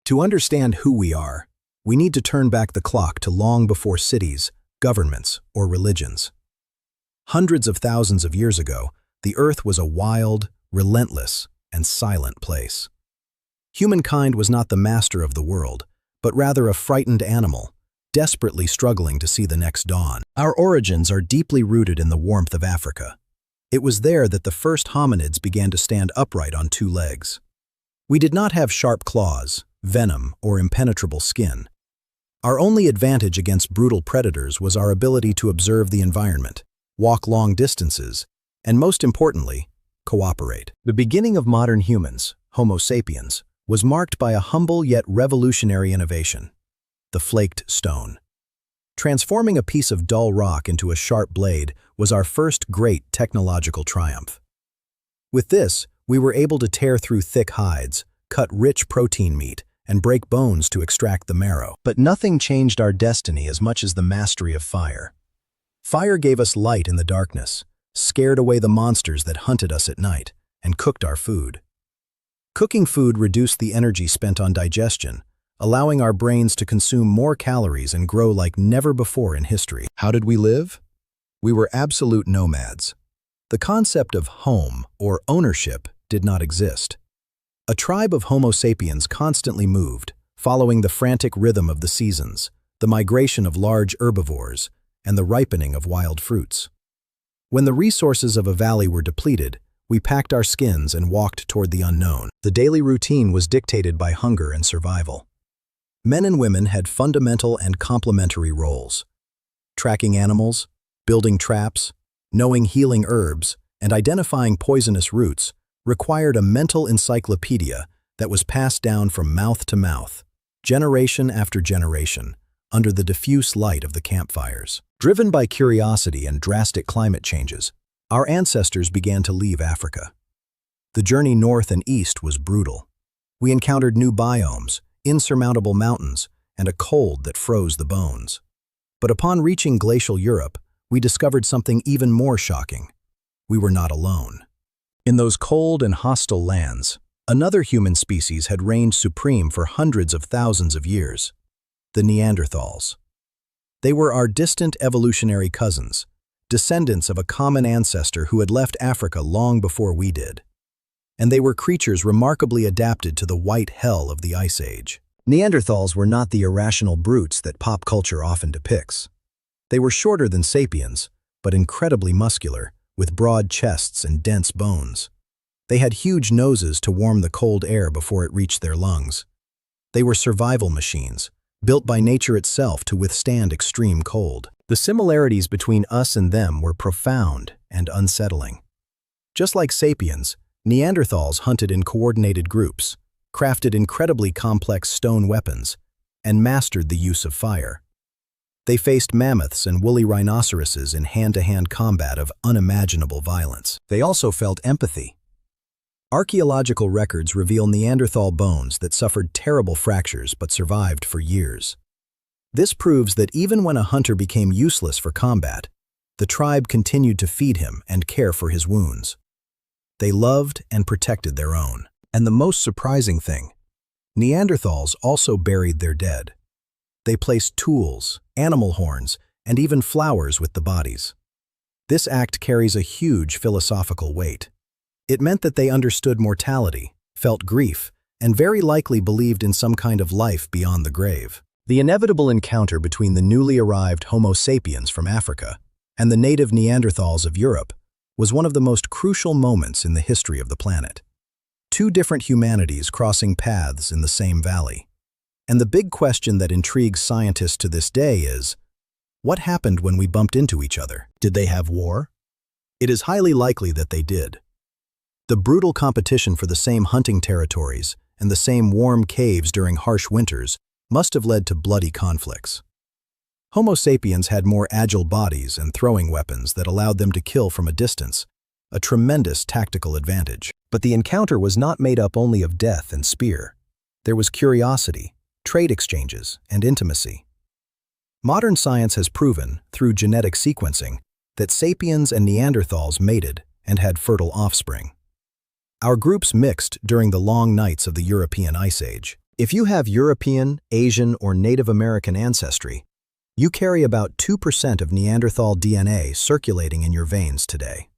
To understand who we are, we need to turn back the clock to long before cities, governments, or religions. Hundreds of thousands of years ago, the Earth was a wild, relentless, and silent place. Humankind was not the master of the world, but rather a frightened animal, desperately struggling to see the next dawn. Our origins are deeply rooted in the warmth of Africa. It was there that the first hominids began to stand upright on two legs. We did not have sharp claws, venom, or impenetrable skin. Our only advantage against brutal predators was our ability to observe the environment, walk long distances, and most importantly, cooperate. The beginning of modern humans, Homo sapiens, was marked by a humble yet revolutionary innovation: the flaked stone. Transforming a piece of dull rock into a sharp blade was our first great technological triumph. With this, we were able to tear through thick hides, cut rich protein meat, and break bones to extract the marrow. But nothing changed our destiny as much as the mastery of fire. Fire gave us light in the darkness, scared away the monsters that hunted us at night, and cooked our food. Cooking food reduced the energy spent on digestion, allowing our brains to consume more calories and grow like never before in history. How did we live? We were absolute nomads. The concept of home, or ownership, did not exist. A tribe of Homo sapiens constantly moved, following the frantic rhythm of the seasons, the migration of large herbivores, and the ripening of wild fruits. When the resources of a valley were depleted, we packed our skins and walked toward the unknown. The daily routine was dictated by hunger and survival. Men and women had fundamental and complementary roles. Tracking animals, building traps, knowing healing herbs, and identifying poisonous roots required a mental encyclopedia that was passed down from mouth to mouth, generation after generation, under the diffuse light of the campfires. Driven by curiosity and drastic climate changes, our ancestors began to leave Africa. The journey north and east was brutal. We encountered new biomes, insurmountable mountains, and a cold that froze the bones. But upon reaching glacial Europe, we discovered something even more shocking. We were not alone. In those cold and hostile lands, another human species had reigned supreme for hundreds of thousands of years: the Neanderthals. They were our distant evolutionary cousins, descendants of a common ancestor who had left Africa long before we did. And they were creatures remarkably adapted to the white hell of the Ice Age. Neanderthals were not the irrational brutes that pop culture often depicts. They were shorter than sapiens, but incredibly muscular, with broad chests and dense bones. They had huge noses to warm the cold air before it reached their lungs. They were survival machines, built by nature itself to withstand extreme cold. The similarities between us and them were profound and unsettling. Just like sapiens, Neanderthals hunted in coordinated groups, crafted incredibly complex stone weapons, and mastered the use of fire. They faced mammoths and woolly rhinoceroses in hand-to-hand combat of unimaginable violence. They also felt empathy. Archaeological records reveal Neanderthal bones that suffered terrible fractures but survived for years. This proves that even when a hunter became useless for combat, the tribe continued to feed him and care for his wounds. They loved and protected their own. And the most surprising thing, Neanderthals also buried their dead. They placed tools, animal horns, and even flowers with the bodies. This act carries a huge philosophical weight. It meant that they understood mortality, felt grief, and very likely believed in some kind of life beyond the grave. The inevitable encounter between the newly arrived Homo sapiens from Africa and the native Neanderthals of Europe was one of the most crucial moments in the history of the planet. Two different humanities crossing paths in the same valley. And the big question that intrigues scientists to this day is, what happened when we bumped into each other? Did they have war? It is highly likely that they did. The brutal competition for the same hunting territories and the same warm caves during harsh winters must have led to bloody conflicts. Homo sapiens had more agile bodies and throwing weapons that allowed them to kill from a distance, a tremendous tactical advantage. But the encounter was not made up only of death and spear. There was curiosity, trade exchanges, and intimacy. Modern science has proven, through genetic sequencing, that sapiens and Neanderthals mated and had fertile offspring. Our groups mixed during the long nights of the European Ice Age. If you have European, Asian, or Native American ancestry, you carry about 2% of Neanderthal DNA circulating in your veins today.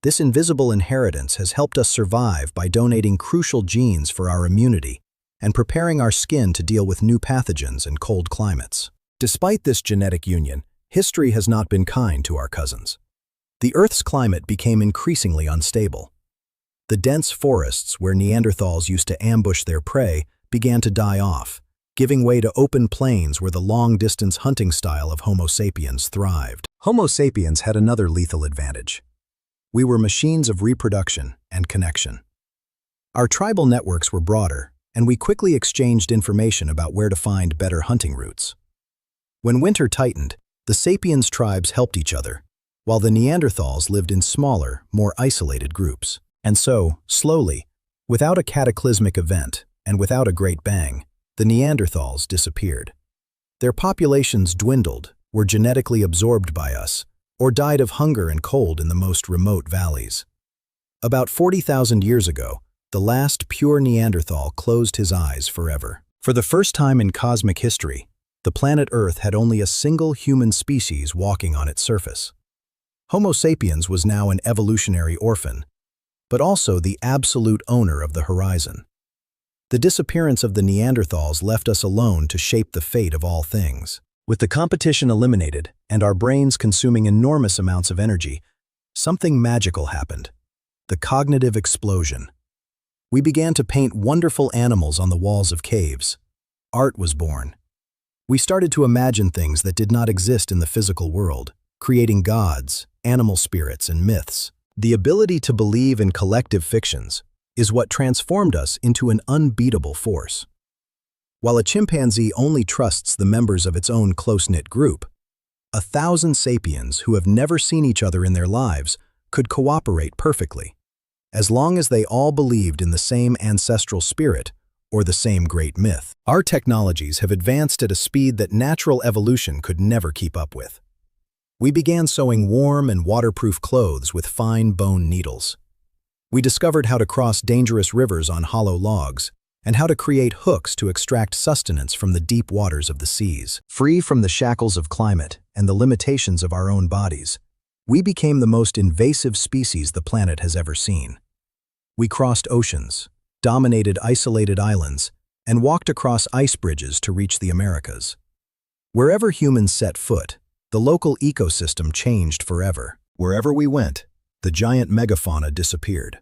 This invisible inheritance has helped us survive by donating crucial genes for our immunity and preparing our skin to deal with new pathogens and cold climates. Despite this genetic union, history has not been kind to our cousins. The Earth's climate became increasingly unstable. The dense forests where Neanderthals used to ambush their prey began to die off, giving way to open plains where the long-distance hunting style of Homo sapiens thrived. Homo sapiens had another lethal advantage. We were machines of reproduction and connection. Our tribal networks were broader, and we quickly exchanged information about where to find better hunting routes. When winter tightened, the sapiens tribes helped each other, while the Neanderthals lived in smaller, more isolated groups. And so, slowly, without a cataclysmic event and without a great bang, the Neanderthals disappeared. Their populations dwindled, were genetically absorbed by us, or died of hunger and cold in the most remote valleys. About 40,000 years ago, the last pure Neanderthal closed his eyes forever. For the first time in cosmic history, the planet Earth had only a single human species walking on its surface. Homo sapiens was now an evolutionary orphan, but also the absolute owner of the horizon. The disappearance of the Neanderthals left us alone to shape the fate of all things. With the competition eliminated and our brains consuming enormous amounts of energy, something magical happened. The cognitive explosion. We began to paint wonderful animals on the walls of caves. Art was born. We started to imagine things that did not exist in the physical world, creating gods, animal spirits, and myths. The ability to believe in collective fictions is what transformed us into an unbeatable force. While a chimpanzee only trusts the members of its own close-knit group, 1,000 sapiens who have never seen each other in their lives could cooperate perfectly, as long as they all believed in the same ancestral spirit or the same great myth. Our technologies have advanced at a speed that natural evolution could never keep up with. We began sewing warm and waterproof clothes with fine bone needles. We discovered how to cross dangerous rivers on hollow logs, and how to create hooks to extract sustenance from the deep waters of the seas. Free from the shackles of climate and the limitations of our own bodies, we became the most invasive species the planet has ever seen. We crossed oceans, dominated isolated islands, and walked across ice bridges to reach the Americas. Wherever humans set foot, the local ecosystem changed forever. Wherever we went, the giant megafauna disappeared.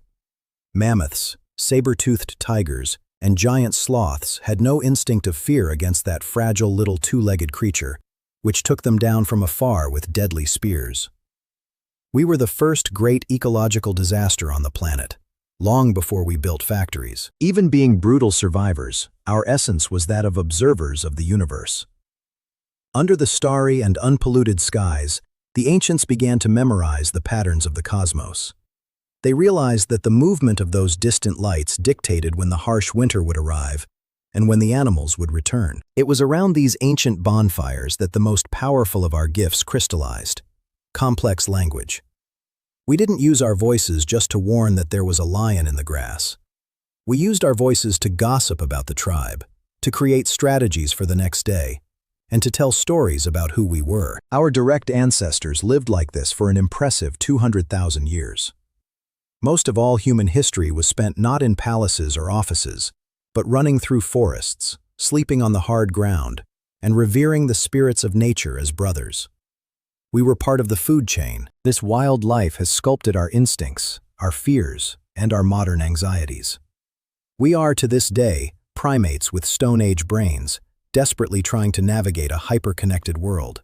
Mammoths, saber-toothed tigers, and giant sloths had no instinct of fear against that fragile little two-legged creature, which took them down from afar with deadly spears. We were the first great ecological disaster on the planet, long before we built factories. Even being brutal survivors, our essence was that of observers of the universe. Under the starry and unpolluted skies, the ancients began to memorize the patterns of the cosmos. They realized that the movement of those distant lights dictated when the harsh winter would arrive and when the animals would return. It was around these ancient bonfires that the most powerful of our gifts crystallized: complex language. We didn't use our voices just to warn that there was a lion in the grass. We used our voices to gossip about the tribe, to create strategies for the next day, and to tell stories about who we were. Our direct ancestors lived like this for an impressive 200,000 years. Most of all human history was spent not in palaces or offices, but running through forests, sleeping on the hard ground, and revering the spirits of nature as brothers. We were part of the food chain. This wild life has sculpted our instincts, our fears, and our modern anxieties. We are, to this day, primates with Stone Age brains, desperately trying to navigate a hyper-connected world.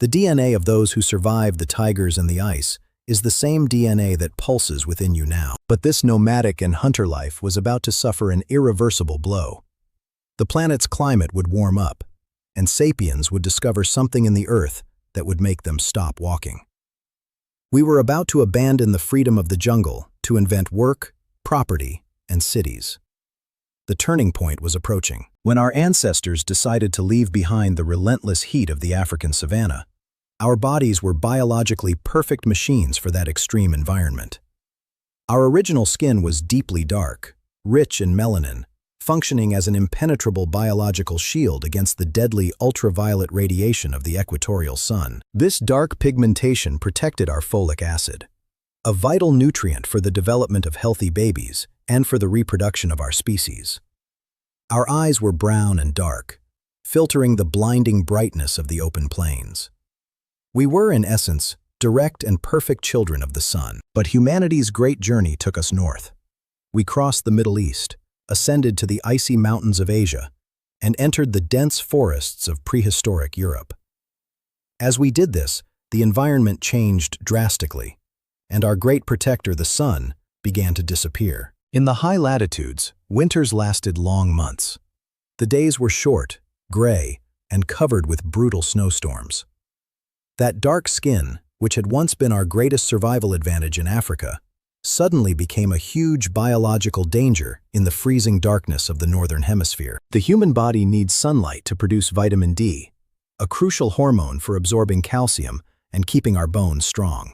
The DNA of those who survived the tigers and the ice is the same DNA that pulses within you now. But this nomadic and hunter life was about to suffer an irreversible blow. The planet's climate would warm up, and sapiens would discover something in the earth that would make them stop walking. We were about to abandon the freedom of the jungle to invent work, property, and cities. The turning point was approaching. When our ancestors decided to leave behind the relentless heat of the African savanna, our bodies were biologically perfect machines for that extreme environment. Our original skin was deeply dark, rich in melanin, functioning as an impenetrable biological shield against the deadly ultraviolet radiation of the equatorial sun. This dark pigmentation protected our folic acid, a vital nutrient for the development of healthy babies and for the reproduction of our species. Our eyes were brown and dark, filtering the blinding brightness of the open plains. We were, in essence, direct and perfect children of the sun. But humanity's great journey took us north. We crossed the Middle East, ascended to the icy mountains of Asia, and entered the dense forests of prehistoric Europe. As we did this, the environment changed drastically, and our great protector, the sun, began to disappear. In the high latitudes, winters lasted long months. The days were short, gray, and covered with brutal snowstorms. That dark skin, which had once been our greatest survival advantage in Africa, suddenly became a huge biological danger in the freezing darkness of the northern hemisphere. The human body needs sunlight to produce vitamin D, a crucial hormone for absorbing calcium and keeping our bones strong.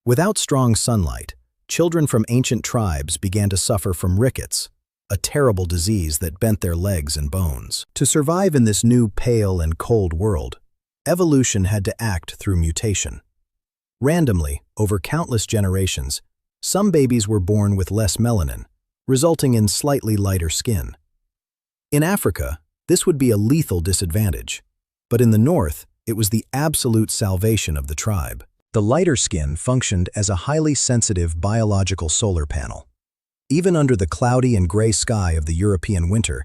Without strong sunlight, children from ancient tribes began to suffer from rickets, a terrible disease that bent their legs and bones. To survive in this new pale and cold world, evolution had to act through mutation. Randomly, over countless generations, some babies were born with less melanin, resulting in slightly lighter skin. In Africa, this would be a lethal disadvantage, but in the north, it was the absolute salvation of the tribe. The lighter skin functioned as a highly sensitive biological solar panel. Even under the cloudy and gray sky of the European winter,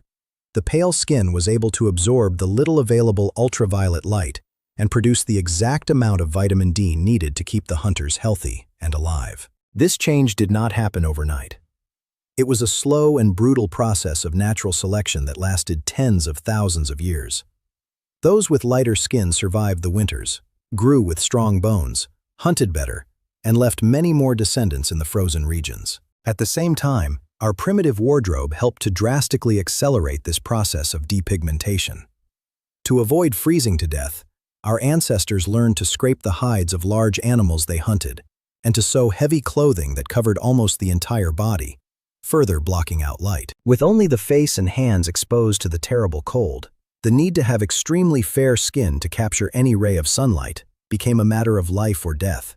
the pale skin was able to absorb the little available ultraviolet light and produce the exact amount of vitamin D needed to keep the hunters healthy and alive. This change did not happen overnight. It was a slow and brutal process of natural selection that lasted tens of thousands of years. Those with lighter skin survived the winters, grew with strong bones, hunted better, and left many more descendants in the frozen regions. At the same time, our primitive wardrobe helped to drastically accelerate this process of depigmentation. To avoid freezing to death, our ancestors learned to scrape the hides of large animals they hunted, and to sew heavy clothing that covered almost the entire body, further blocking out light. With only the face and hands exposed to the terrible cold, the need to have extremely fair skin to capture any ray of sunlight became a matter of life or death.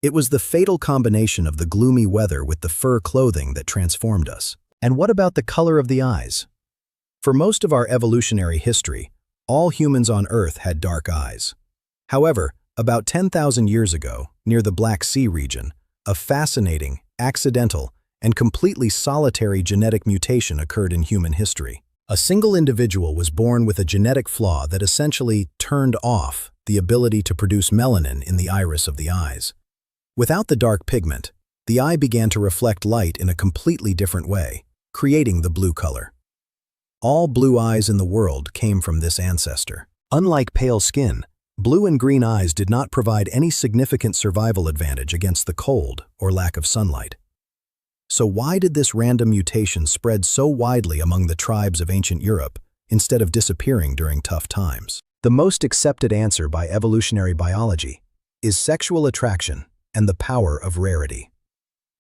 It was the fatal combination of the gloomy weather with the fur clothing that transformed us. And what about the color of the eyes? For most of our evolutionary history, all humans on Earth had dark eyes. However, about 10,000 years ago, near the Black Sea region, a fascinating, accidental, and completely solitary genetic mutation occurred in human history. A single individual was born with a genetic flaw that essentially turned off the ability to produce melanin in the iris of the eyes. Without the dark pigment, the eye began to reflect light in a completely different way, creating the blue color. All blue eyes in the world came from this ancestor. Unlike pale skin, blue and green eyes did not provide any significant survival advantage against the cold or lack of sunlight. So why did this random mutation spread so widely among the tribes of ancient Europe instead of disappearing during tough times? The most accepted answer by evolutionary biology is sexual attraction and the power of rarity.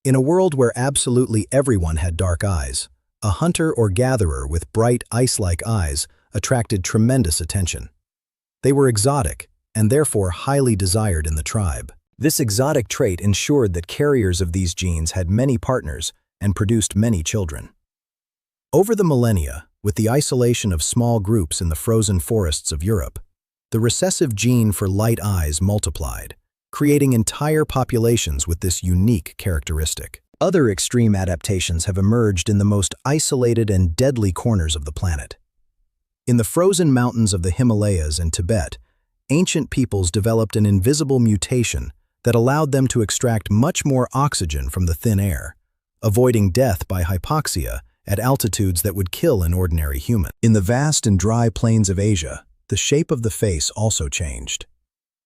In a world where absolutely everyone had dark eyes, a hunter or gatherer with bright ice-like eyes attracted tremendous attention. They were exotic and therefore highly desired in the tribe. This exotic trait ensured that carriers of these genes had many partners and produced many children. Over the millennia, with the isolation of small groups in the frozen forests of Europe, the recessive gene for light eyes multiplied, creating entire populations with this unique characteristic. Other extreme adaptations have emerged in the most isolated and deadly corners of the planet. In the frozen mountains of the Himalayas and Tibet, ancient peoples developed an invisible mutation that allowed them to extract much more oxygen from the thin air, avoiding death by hypoxia at altitudes that would kill an ordinary human. In the vast and dry plains of Asia, the shape of the face also changed.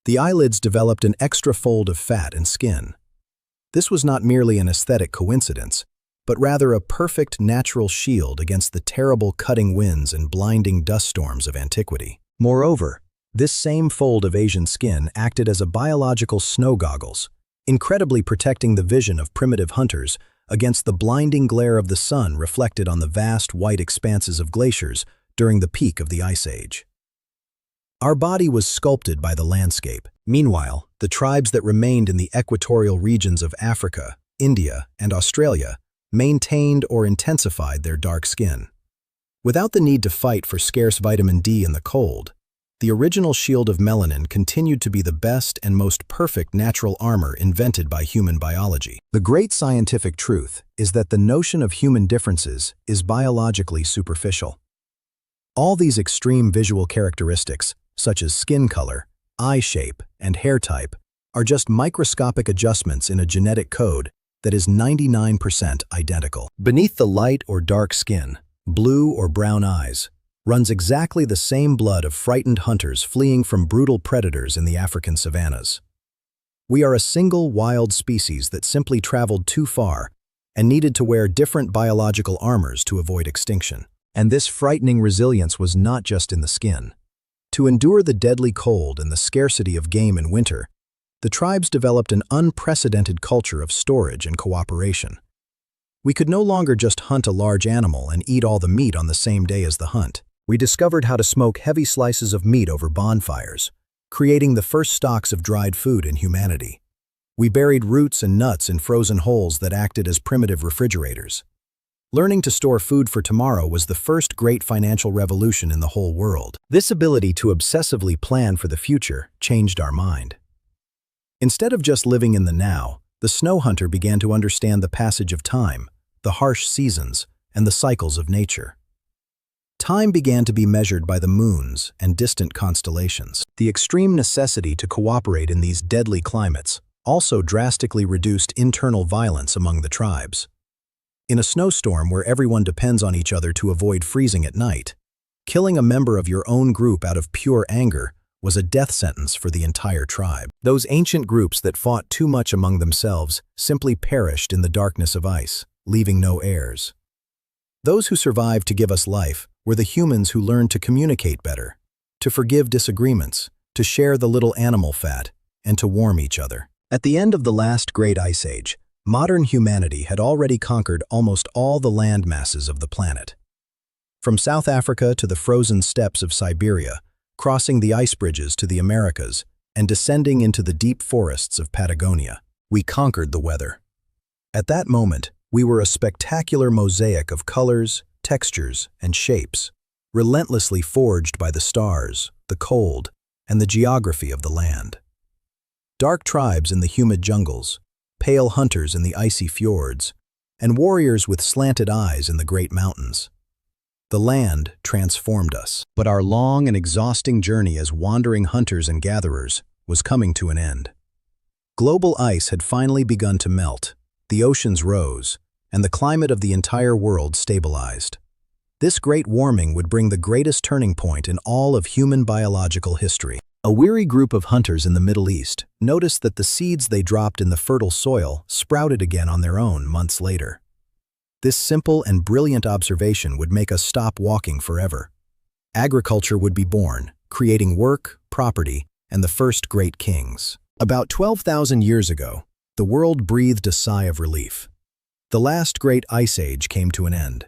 The eyelids developed an extra fold of fat and skin. This was not merely an aesthetic coincidence, but rather a perfect natural shield against the terrible cutting winds and blinding dust storms of antiquity. Moreover, this same fold of Asian skin acted as a biological snow goggles, incredibly protecting the vision of primitive hunters against the blinding glare of the sun reflected on the vast white expanses of glaciers during the peak of the Ice Age. Our body was sculpted by the landscape. Meanwhile, the tribes that remained in the equatorial regions of Africa, India, and Australia maintained or intensified their dark skin. Without the need to fight for scarce vitamin D in the cold, the original shield of melanin continued to be the best and most perfect natural armor invented by human biology. The great scientific truth is that the notion of human differences is biologically superficial. All these extreme visual characteristics, such as skin color, eye shape, and hair type, are just microscopic adjustments in a genetic code that is 99% identical. Beneath the light or dark skin, blue or brown eyes, runs exactly the same blood of frightened hunters fleeing from brutal predators in the African savannas. We are a single wild species that simply traveled too far and needed to wear different biological armors to avoid extinction. And this frightening resilience was not just in the skin. To endure the deadly cold and the scarcity of game in winter, the tribes developed an unprecedented culture of storage and cooperation. We could no longer just hunt a large animal and eat all the meat on the same day as the hunt. We discovered how to smoke heavy slices of meat over bonfires, creating the first stocks of dried food in humanity. We buried roots and nuts in frozen holes that acted as primitive refrigerators. Learning to store food for tomorrow was the first great financial revolution in the whole world. This ability to obsessively plan for the future changed our mind. Instead of just living in the now, the snow hunter began to understand the passage of time, the harsh seasons, and the cycles of nature. Time began to be measured by the moons and distant constellations. The extreme necessity to cooperate in these deadly climates also drastically reduced internal violence among the tribes. In a snowstorm where everyone depends on each other to avoid freezing at night, killing a member of your own group out of pure anger was a death sentence for the entire tribe. Those ancient groups that fought too much among themselves simply perished in the darkness of ice, leaving no heirs. Those who survived to give us life were the humans who learned to communicate better, to forgive disagreements, to share the little animal fat, and to warm each other. At the end of the last great ice age, modern humanity had already conquered almost all the land masses of the planet. From South Africa to the frozen steppes of Siberia, crossing the ice bridges to the Americas, and descending into the deep forests of Patagonia, we conquered the weather. At that moment, we were a spectacular mosaic of colors, textures, and shapes, relentlessly forged by the stars, the cold, and the geography of the land. Dark tribes in the humid jungles, pale hunters in the icy fjords, and warriors with slanted eyes in the great mountains. The land transformed us, but our long and exhausting journey as wandering hunters and gatherers was coming to an end. Global ice had finally begun to melt, the oceans rose, and the climate of the entire world stabilized. This great warming would bring the greatest turning point in all of human biological history. A weary group of hunters in the Middle East noticed that the seeds they dropped in the fertile soil sprouted again on their own months later. This simple and brilliant observation would make us stop walking forever. Agriculture would be born, creating work, property, and the first great kings. About 12,000 years ago, the world breathed a sigh of relief. The last great ice age came to an end.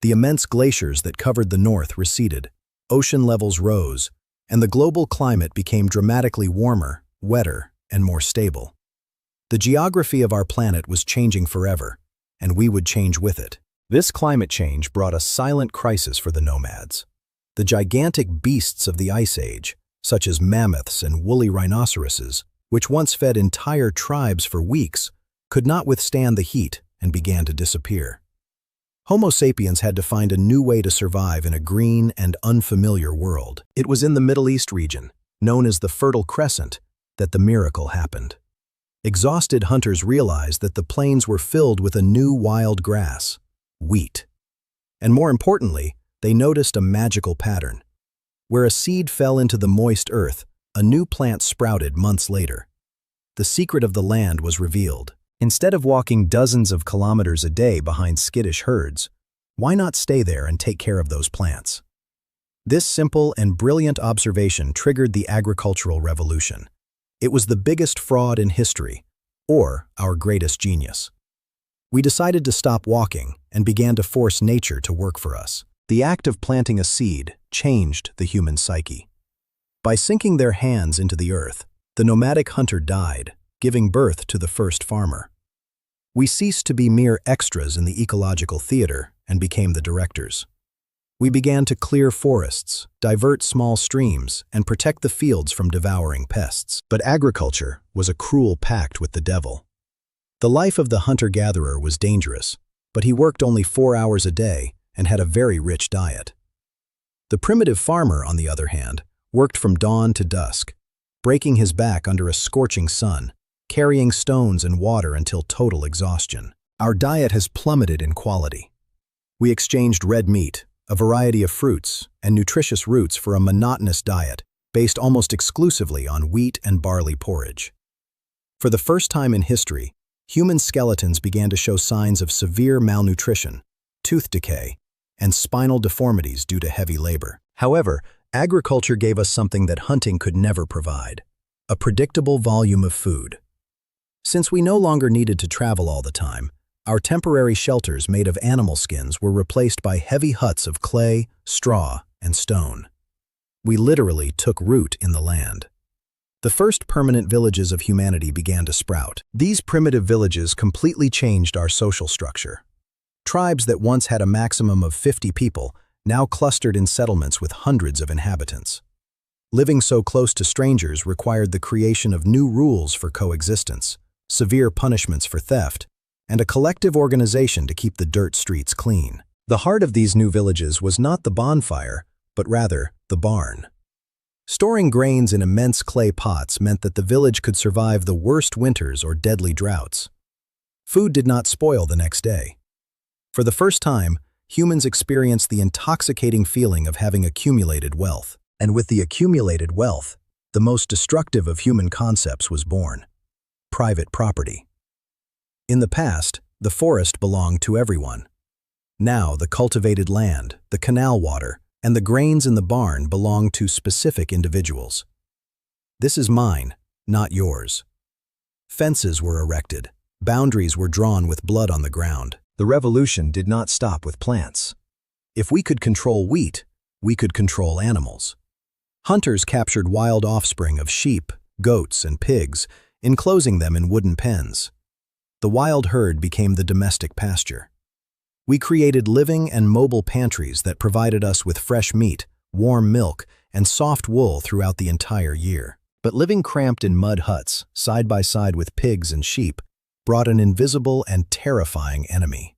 The immense glaciers that covered the north receded, ocean levels rose, and the global climate became dramatically warmer, wetter, and more stable. The geography of our planet was changing forever, and we would change with it. This climate change brought a silent crisis for the nomads. The gigantic beasts of the Ice Age, such as mammoths and woolly rhinoceroses, which once fed entire tribes for weeks, could not withstand the heat and began to disappear. Homo sapiens had to find a new way to survive in a green and unfamiliar world. It was in the Middle East region, known as the Fertile Crescent, that the miracle happened. Exhausted hunters realized that the plains were filled with a new wild grass, wheat. And more importantly, they noticed a magical pattern. Where a seed fell into the moist earth, a new plant sprouted months later. The secret of the land was revealed. Instead of walking dozens of kilometers a day behind skittish herds, why not stay there and take care of those plants? This simple and brilliant observation triggered the agricultural revolution. It was the biggest fraud in history, or our greatest genius. We decided to stop walking and began to force nature to work for us. The act of planting a seed changed the human psyche. By sinking their hands into the earth, the nomadic hunter died, giving birth to the first farmer. We ceased to be mere extras in the ecological theater and became the directors. We began to clear forests, divert small streams, and protect the fields from devouring pests. But agriculture was a cruel pact with the devil. The life of the hunter-gatherer was dangerous, but he worked only 4 hours a day and had a very rich diet. The primitive farmer, on the other hand, worked from dawn to dusk, breaking his back under a scorching sun, carrying stones and water until total exhaustion. Our diet has plummeted in quality. We exchanged red meat, a variety of fruits, and nutritious roots for a monotonous diet based almost exclusively on wheat and barley porridge. For the first time in history, human skeletons began to show signs of severe malnutrition, tooth decay, and spinal deformities due to heavy labor. However, agriculture gave us something that hunting could never provide: a predictable volume of food. Since we no longer needed to travel all the time, our temporary shelters made of animal skins were replaced by heavy huts of clay, straw, and stone. We literally took root in the land. The first permanent villages of humanity began to sprout. These primitive villages completely changed our social structure. Tribes that once had a maximum of 50 people now clustered in settlements with hundreds of inhabitants. Living so close to strangers required the creation of new rules for coexistence, severe punishments for theft, and a collective organization to keep the dirt streets clean. The heart of these new villages was not the bonfire, but rather the barn. Storing grains in immense clay pots meant that the village could survive the worst winters or deadly droughts. Food did not spoil the next day. For the first time, humans experienced the intoxicating feeling of having accumulated wealth. And with the accumulated wealth, the most destructive of human concepts was born: private property. In the past, the forest belonged to everyone. Now, the cultivated land, the canal water, and the grains in the barn belong to specific individuals. This is mine, not yours. Fences were erected. Boundaries were drawn with blood on the ground. The revolution did not stop with plants. If we could control wheat, we could control animals. Hunters captured wild offspring of sheep, goats, and pigs, enclosing them in wooden pens. The wild herd became the domestic pasture. We created living and mobile pantries that provided us with fresh meat, warm milk, and soft wool throughout the entire year. But living cramped in mud huts, side by side with pigs and sheep, brought an invisible and terrifying enemy.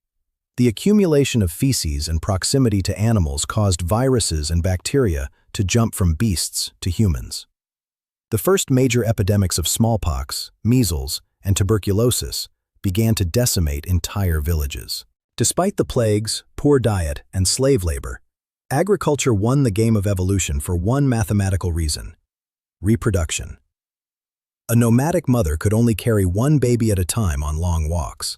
The accumulation of feces and proximity to animals caused viruses and bacteria to jump from beasts to humans. The first major epidemics of smallpox, measles, and tuberculosis began to decimate entire villages. Despite the plagues, poor diet, and slave labor, agriculture won the game of evolution for one mathematical reason: reproduction. A nomadic mother could only carry one baby at a time on long walks.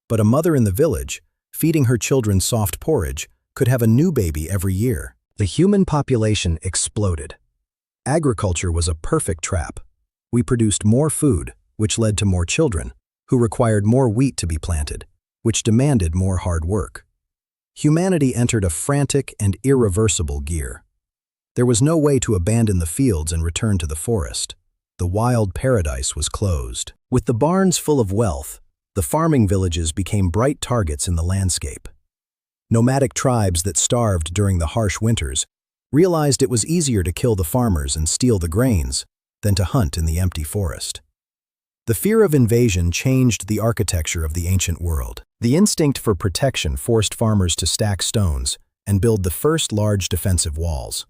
But a mother in the village, feeding her children soft porridge, could have a new baby every year. The human population exploded. Agriculture was a perfect trap. We produced more food, which led to more children, who required more wheat to be planted, which demanded more hard work. Humanity entered a frantic and irreversible gear. There was no way to abandon the fields and return to the forest. The wild paradise was closed. With the barns full of wealth, the farming villages became bright targets in the landscape. Nomadic tribes that starved during the harsh winters realized it was easier to kill the farmers and steal the grains than to hunt in the empty forest. The fear of invasion changed the architecture of the ancient world. The instinct for protection forced farmers to stack stones and build the first large defensive walls.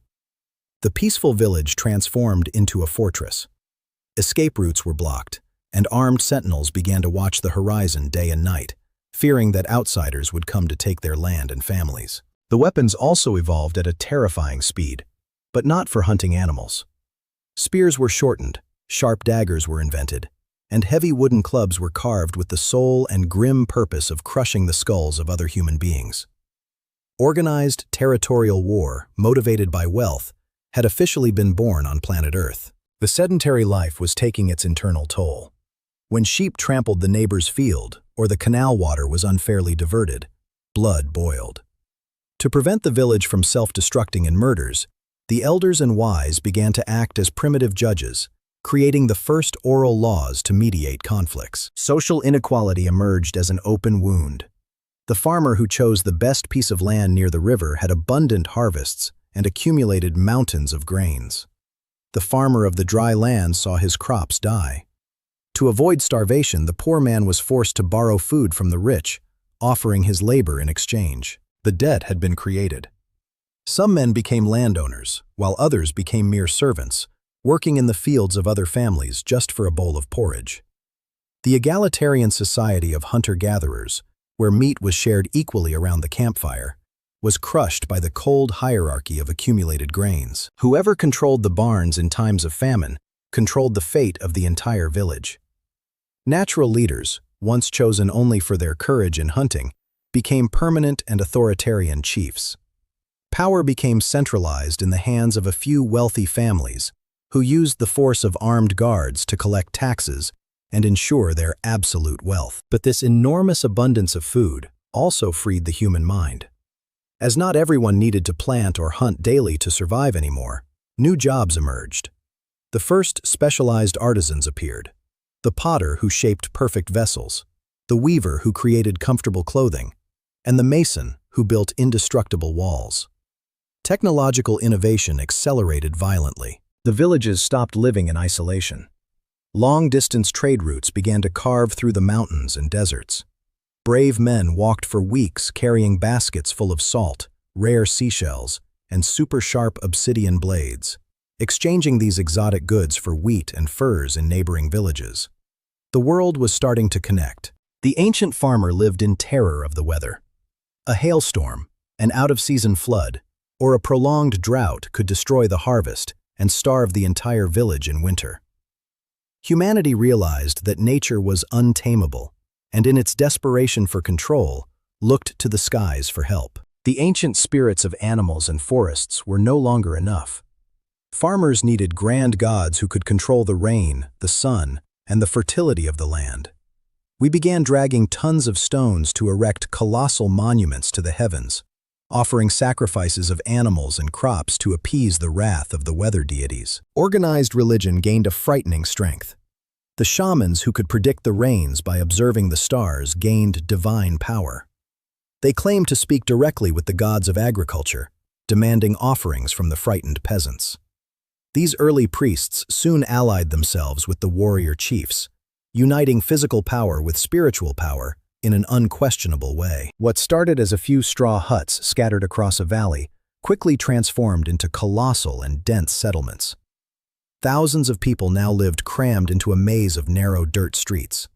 The peaceful village transformed into a fortress. Escape routes were blocked, and armed sentinels began to watch the horizon day and night, fearing that outsiders would come to take their land and families. The weapons also evolved at a terrifying speed, but not for hunting animals. Spears were shortened, sharp daggers were invented, and heavy wooden clubs were carved with the sole and grim purpose of crushing the skulls of other human beings. Organized territorial war, motivated by wealth, had officially been born on planet Earth. The sedentary life was taking its internal toll. When sheep trampled the neighbor's field, or the canal water was unfairly diverted, blood boiled. To prevent the village from self-destructing in murders, the elders and wise began to act as primitive judges, creating the first oral laws to mediate conflicts. Social inequality emerged as an open wound. The farmer who chose the best piece of land near the river had abundant harvests and accumulated mountains of grains. The farmer of the dry land saw his crops die. To avoid starvation, the poor man was forced to borrow food from the rich, offering his labor in exchange. The debt had been created. Some men became landowners, while others became mere servants, working in the fields of other families just for a bowl of porridge. The egalitarian society of hunter-gatherers, where meat was shared equally around the campfire, was crushed by the cold hierarchy of accumulated grains. Whoever controlled the barns in times of famine controlled the fate of the entire village. Natural leaders, once chosen only for their courage in hunting, became permanent and authoritarian chiefs. Power became centralized in the hands of a few wealthy families who used the force of armed guards to collect taxes and ensure their absolute wealth. But this enormous abundance of food also freed the human mind. As not everyone needed to plant or hunt daily to survive anymore, new jobs emerged. The first specialized artisans appeared: the potter who shaped perfect vessels, the weaver who created comfortable clothing, and the mason who built indestructible walls. Technological innovation accelerated violently. The villages stopped living in isolation. Long-distance trade routes began to carve through the mountains and deserts. Brave men walked for weeks carrying baskets full of salt, rare seashells, and super-sharp obsidian blades, exchanging these exotic goods for wheat and furs in neighboring villages. The world was starting to connect. The ancient farmer lived in terror of the weather. A hailstorm, an out-of-season flood, or a prolonged drought could destroy the harvest and starve the entire village in winter. Humanity realized that nature was untamable, and in its desperation for control, looked to the skies for help. The ancient spirits of animals and forests were no longer enough. Farmers needed grand gods who could control the rain, the sun, and the fertility of the land. We began dragging tons of stones to erect colossal monuments to the heavens, offering sacrifices of animals and crops to appease the wrath of the weather deities. Organized religion gained a frightening strength. The shamans who could predict the rains by observing the stars gained divine power. They claimed to speak directly with the gods of agriculture, demanding offerings from the frightened peasants. These early priests soon allied themselves with the warrior chiefs, uniting physical power with spiritual power in an unquestionable way. What started as a few straw huts scattered across a valley quickly transformed into colossal and dense settlements. Thousands of people now lived crammed into a maze of narrow dirt streets.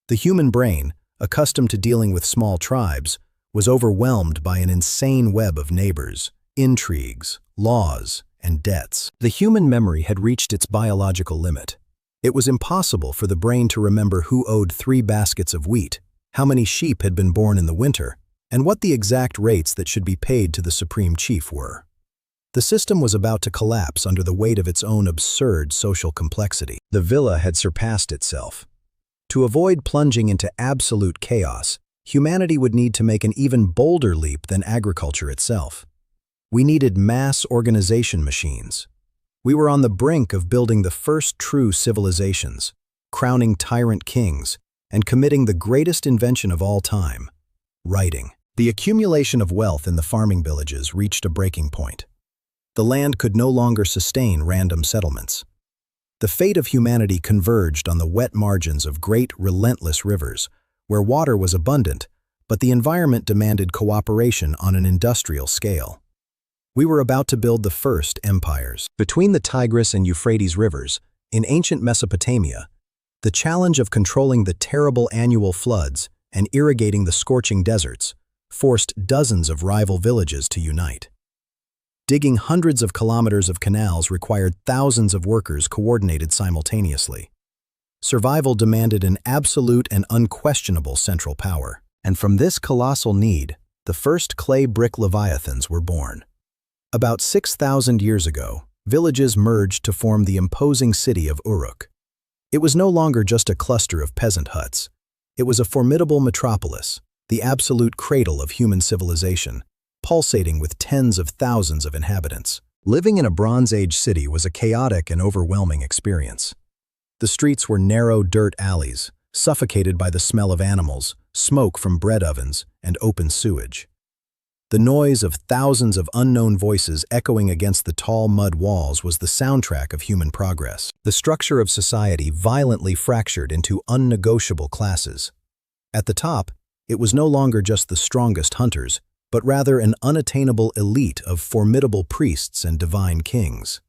The human brain, accustomed to dealing with small tribes, was overwhelmed by an insane web of neighbors, intrigues, laws, and debts. The human memory had reached its biological limit. It was impossible for the brain to remember who owed 3 baskets of wheat, how many sheep had been born in the winter, and what the exact rates that should be paid to the supreme chief were. The system was about to collapse under the weight of its own absurd social complexity. The villa had surpassed itself. To avoid plunging into absolute chaos, humanity would need to make an even bolder leap than agriculture itself. We needed mass organization machines. We were on the brink of building the first true civilizations, crowning tyrant kings, and committing the greatest invention of all time: writing. The accumulation of wealth in the farming villages reached a breaking point. The land could no longer sustain random settlements. The fate of humanity converged on the wet margins of great, relentless rivers, where water was abundant, but the environment demanded cooperation on an industrial scale. We were about to build the first empires. Between the Tigris and Euphrates rivers, in ancient Mesopotamia, the challenge of controlling the terrible annual floods and irrigating the scorching deserts forced dozens of rival villages to unite. Digging hundreds of kilometers of canals required thousands of workers coordinated simultaneously. Survival demanded an absolute and unquestionable central power. And from this colossal need, the first clay brick leviathans were born. About 6,000 years ago, villages merged to form the imposing city of Uruk. It was no longer just a cluster of peasant huts. It was a formidable metropolis, the absolute cradle of human civilization, pulsating with tens of thousands of inhabitants. Living in a Bronze Age city was a chaotic and overwhelming experience. The streets were narrow dirt alleys, suffocated by the smell of animals, smoke from bread ovens, and open sewage. The noise of thousands of unknown voices echoing against the tall mud walls was the soundtrack of human progress. The structure of society violently fractured into unnegotiable classes. At the top, it was no longer just the strongest hunters, but rather an unattainable elite of formidable priests and divine kings.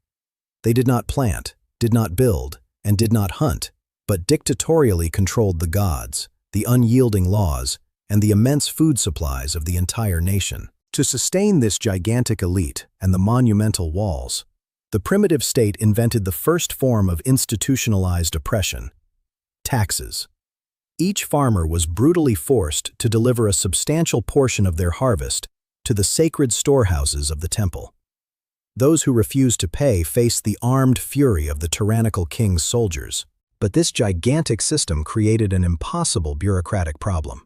They did not plant, did not build, and did not hunt, but dictatorially controlled the gods, the unyielding laws, and the immense food supplies of the entire nation. To sustain this gigantic elite and the monumental walls, the primitive state invented the first form of institutionalized oppression: taxes. Each farmer was brutally forced to deliver a substantial portion of their harvest to the sacred storehouses of the temple. Those who refused to pay faced the armed fury of the tyrannical king's soldiers. But this gigantic system created an impossible bureaucratic problem.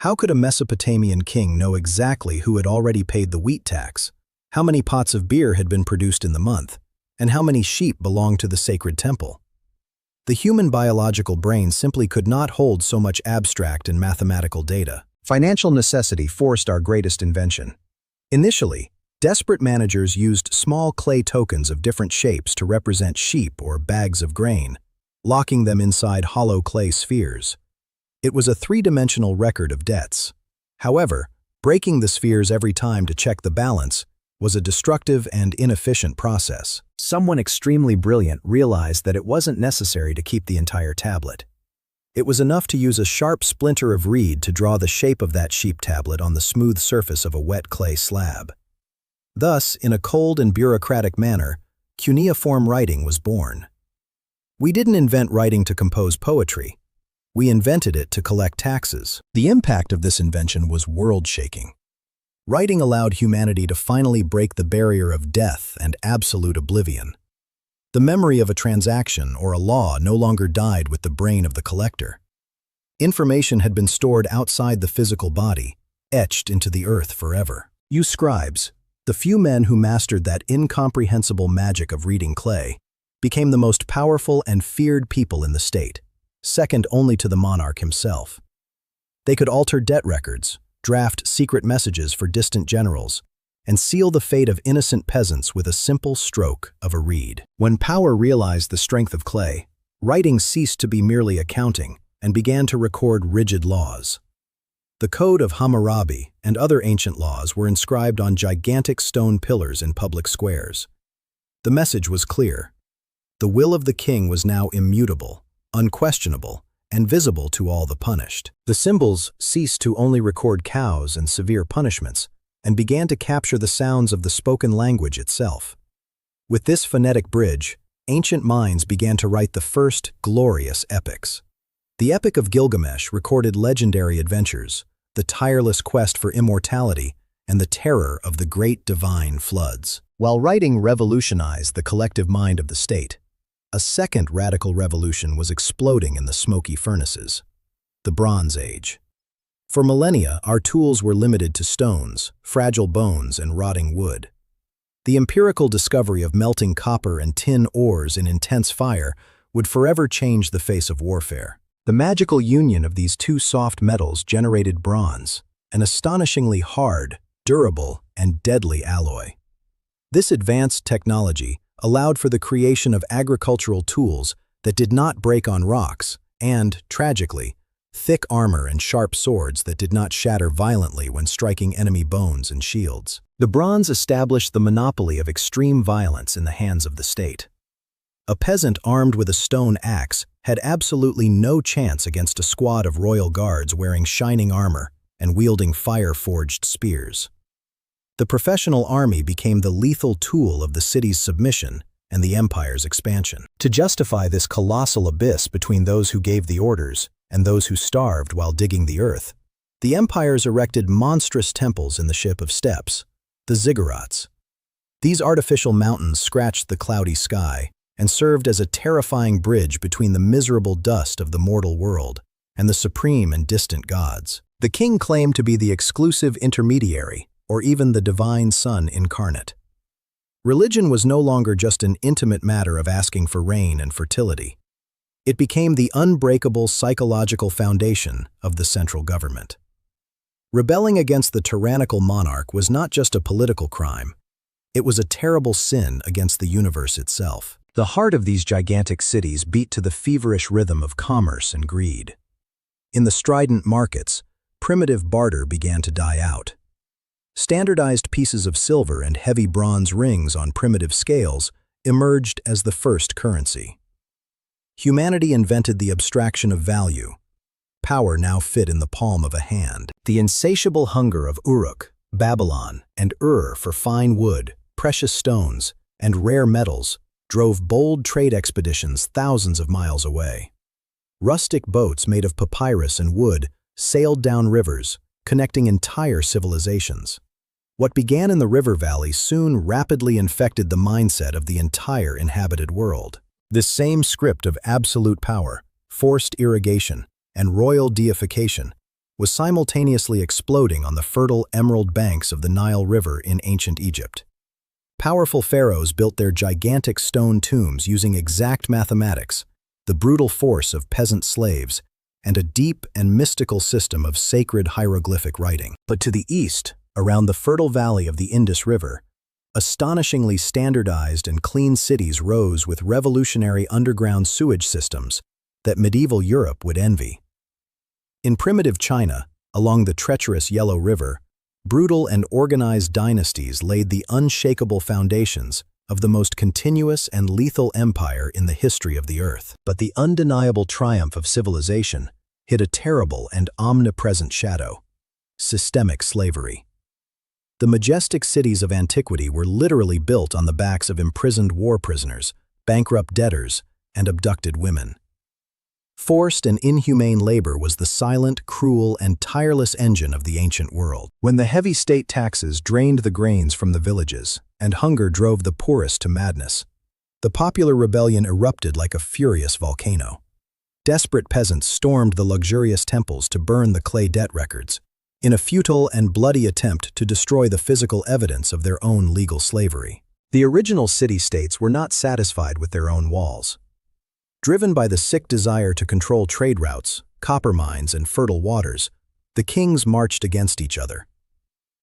How could a Mesopotamian king know exactly who had already paid the wheat tax, how many pots of beer had been produced in the month, and how many sheep belonged to the sacred temple? The human biological brain simply could not hold so much abstract and mathematical data. Financial necessity forced our greatest invention. Initially, desperate managers used small clay tokens of different shapes to represent sheep or bags of grain, locking them inside hollow clay spheres. It was a three-dimensional record of debts. However, breaking the spheres every time to check the balance was a destructive and inefficient process. Someone extremely brilliant realized that it wasn't necessary to keep the entire tablet. It was enough to use a sharp splinter of reed to draw the shape of that sheep tablet on the smooth surface of a wet clay slab. Thus, in a cold and bureaucratic manner, cuneiform writing was born. We didn't invent writing to compose poetry. We invented it to collect taxes. The impact of this invention was world-shaking. Writing allowed humanity to finally break the barrier of death and absolute oblivion. The memory of a transaction or a law no longer died with the brain of the collector. Information had been stored outside the physical body, etched into the earth forever. You scribes, the few men who mastered that incomprehensible magic of reading clay, became the most powerful and feared people in the state, second only to the monarch himself. They could alter debt records, draft secret messages for distant generals, and seal the fate of innocent peasants with a simple stroke of a reed. When power realized the strength of clay, writing ceased to be merely accounting and began to record rigid laws. The Code of Hammurabi and other ancient laws were inscribed on gigantic stone pillars in public squares. The message was clear. The will of the king was now immutable, unquestionable, and visible to all the punished. The symbols ceased to only record cows and severe punishments, and began to capture the sounds of the spoken language itself. With this phonetic bridge, ancient minds began to write the first glorious epics. The Epic of Gilgamesh recorded legendary adventures, the tireless quest for immortality, and the terror of the great divine floods. While writing revolutionized the collective mind of the state, a second radical revolution was exploding in the smoky furnaces: the Bronze Age. For millennia, our tools were limited to stones, fragile bones, and rotting wood. The empirical discovery of melting copper and tin ores in intense fire would forever change the face of warfare. The magical union of these two soft metals generated bronze, an astonishingly hard, durable, and deadly alloy. This advanced technology allowed for the creation of agricultural tools that did not break on rocks and, tragically, thick armor and sharp swords that did not shatter violently when striking enemy bones and shields. The bronze established the monopoly of extreme violence in the hands of the state. A peasant armed with a stone axe had absolutely no chance against a squad of royal guards wearing shining armor and wielding fire-forged spears. The professional army became the lethal tool of the city's submission and the empire's expansion. To justify this colossal abyss between those who gave the orders and those who starved while digging the earth, the empires erected monstrous temples in the shape of steps, the ziggurats. These artificial mountains scratched the cloudy sky and served as a terrifying bridge between the miserable dust of the mortal world and the supreme and distant gods. The king claimed to be the exclusive intermediary, or even the divine son incarnate. Religion was no longer just an intimate matter of asking for rain and fertility. It became the unbreakable psychological foundation of the central government. Rebelling against the tyrannical monarch was not just a political crime, it was a terrible sin against the universe itself. The heart of these gigantic cities beat to the feverish rhythm of commerce and greed. In the strident markets, primitive barter began to die out. Standardized pieces of silver and heavy bronze rings on primitive scales emerged as the first currency. Humanity invented the abstraction of value. Power now fit in the palm of a hand. The insatiable hunger of Uruk, Babylon, and Ur for fine wood, precious stones, and rare metals drove bold trade expeditions thousands of miles away. Rustic boats made of papyrus and wood sailed down rivers, connecting entire civilizations. What began in the river valley soon rapidly infected the mindset of the entire inhabited world. This same script of absolute power, forced irrigation, and royal deification was simultaneously exploding on the fertile emerald banks of the Nile River in ancient Egypt. Powerful pharaohs built their gigantic stone tombs using exact mathematics, the brutal force of peasant slaves, and a deep and mystical system of sacred hieroglyphic writing. But to the east, around the fertile valley of the Indus River, astonishingly standardized and clean cities rose with revolutionary underground sewage systems that medieval Europe would envy. In primitive China, along the treacherous Yellow River, brutal and organized dynasties laid the unshakable foundations of the most continuous and lethal empire in the history of the earth. But the undeniable triumph of civilization hid a terrible and omnipresent shadow: systemic slavery. The majestic cities of antiquity were literally built on the backs of imprisoned war prisoners, bankrupt debtors, and abducted women. Forced and inhumane labor was the silent, cruel, and tireless engine of the ancient world. When the heavy state taxes drained the grains from the villages, and hunger drove the poorest to madness, the popular rebellion erupted like a furious volcano. Desperate peasants stormed the luxurious temples to burn the clay debt records, in a futile and bloody attempt to destroy the physical evidence of their own legal slavery. The original city-states were not satisfied with their own walls. Driven by the sick desire to control trade routes, copper mines, and fertile waters, the kings marched against each other.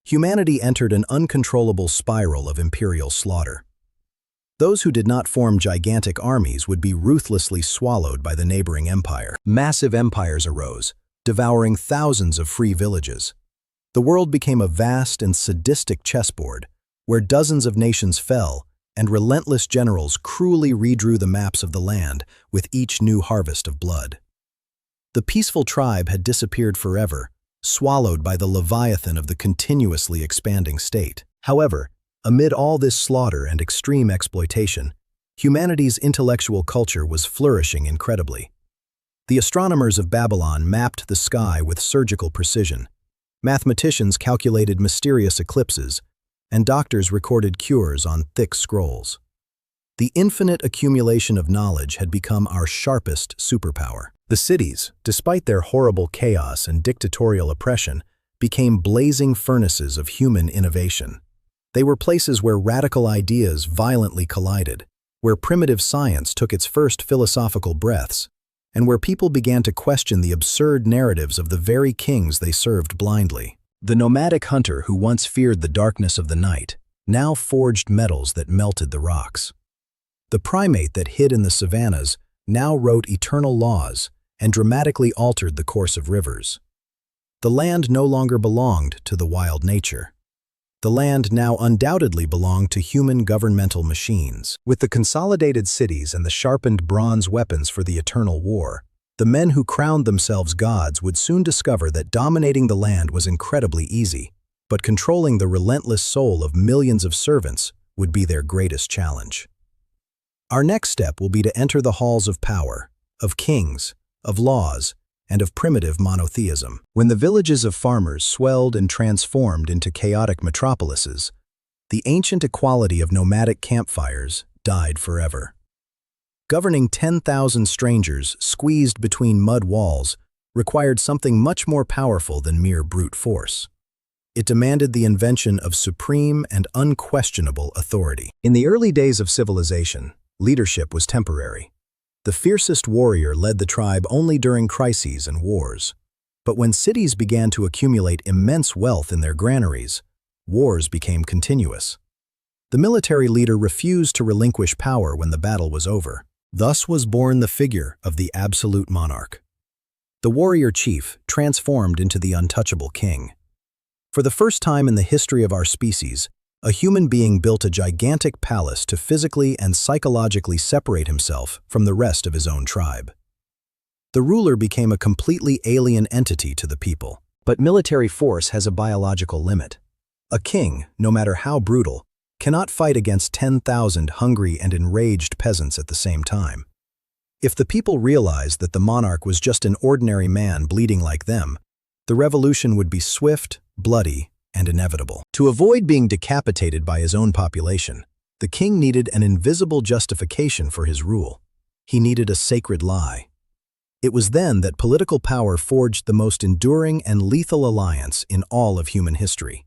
Humanity entered an uncontrollable spiral of imperial slaughter. Those who did not form gigantic armies would be ruthlessly swallowed by the neighboring empire. Massive empires arose, devouring thousands of free villages. The world became a vast and sadistic chessboard, where dozens of nations fell, and relentless generals cruelly redrew the maps of the land with each new harvest of blood. The peaceful tribe had disappeared forever, swallowed by the leviathan of the continuously expanding state. However, amid all this slaughter and extreme exploitation, humanity's intellectual culture was flourishing incredibly. The astronomers of Babylon mapped the sky with surgical precision. Mathematicians calculated mysterious eclipses, and doctors recorded cures on thick scrolls. The infinite accumulation of knowledge had become our sharpest superpower. The cities, despite their horrible chaos and dictatorial oppression, became blazing furnaces of human innovation. They were places where radical ideas violently collided, where primitive science took its first philosophical breaths, and where people began to question the absurd narratives of the very kings they served blindly. The nomadic hunter who once feared the darkness of the night now forged metals that melted the rocks. The primate that hid in the savannas now wrote eternal laws and dramatically altered the course of rivers. The land no longer belonged to the wild nature. The land now undoubtedly belonged to human governmental machines. With the consolidated cities and the sharpened bronze weapons for the eternal war, the men who crowned themselves gods would soon discover that dominating the land was incredibly easy, but controlling the relentless soul of millions of servants would be their greatest challenge. Our next step will be to enter the halls of power, of kings, of laws, and of primitive monotheism. When the villages of farmers swelled and transformed into chaotic metropolises, the ancient equality of nomadic campfires died forever. Governing 10,000 strangers squeezed between mud walls required something much more powerful than mere brute force. It demanded the invention of supreme and unquestionable authority. In the early days of civilization, leadership was temporary. The fiercest warrior led the tribe only during crises and wars. But when cities began to accumulate immense wealth in their granaries, wars became continuous. The military leader refused to relinquish power when the battle was over. Thus was born the figure of the absolute monarch. The warrior chief transformed into the untouchable king. For the first time in the history of our species, a human being built a gigantic palace to physically and psychologically separate himself from the rest of his own tribe. The ruler became a completely alien entity to the people. But military force has a biological limit. A king, no matter how brutal, cannot fight against 10,000 hungry and enraged peasants at the same time. If the people realized that the monarch was just an ordinary man bleeding like them, the revolution would be swift, bloody, and inevitable. To avoid being decapitated by his own population, the king needed an invisible justification for his rule. He needed a sacred lie. It was then that political power forged the most enduring and lethal alliance in all of human history: